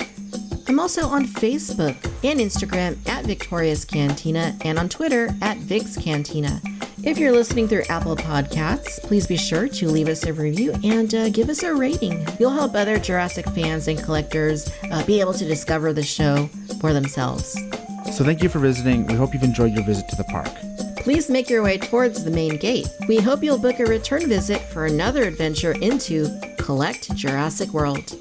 I'm also on Facebook and Instagram at Victoria's Cantina, and on Twitter at Vic's Cantina. If you're listening through Apple Podcasts, please be sure to leave us a review and give us a rating. You'll help other Jurassic fans and collectors be able to discover the show for themselves. So thank you for visiting. We hope you've enjoyed your visit to the park. Please make your way towards the main gate. We hope you'll book a return visit for another adventure into Collect Jurassic World.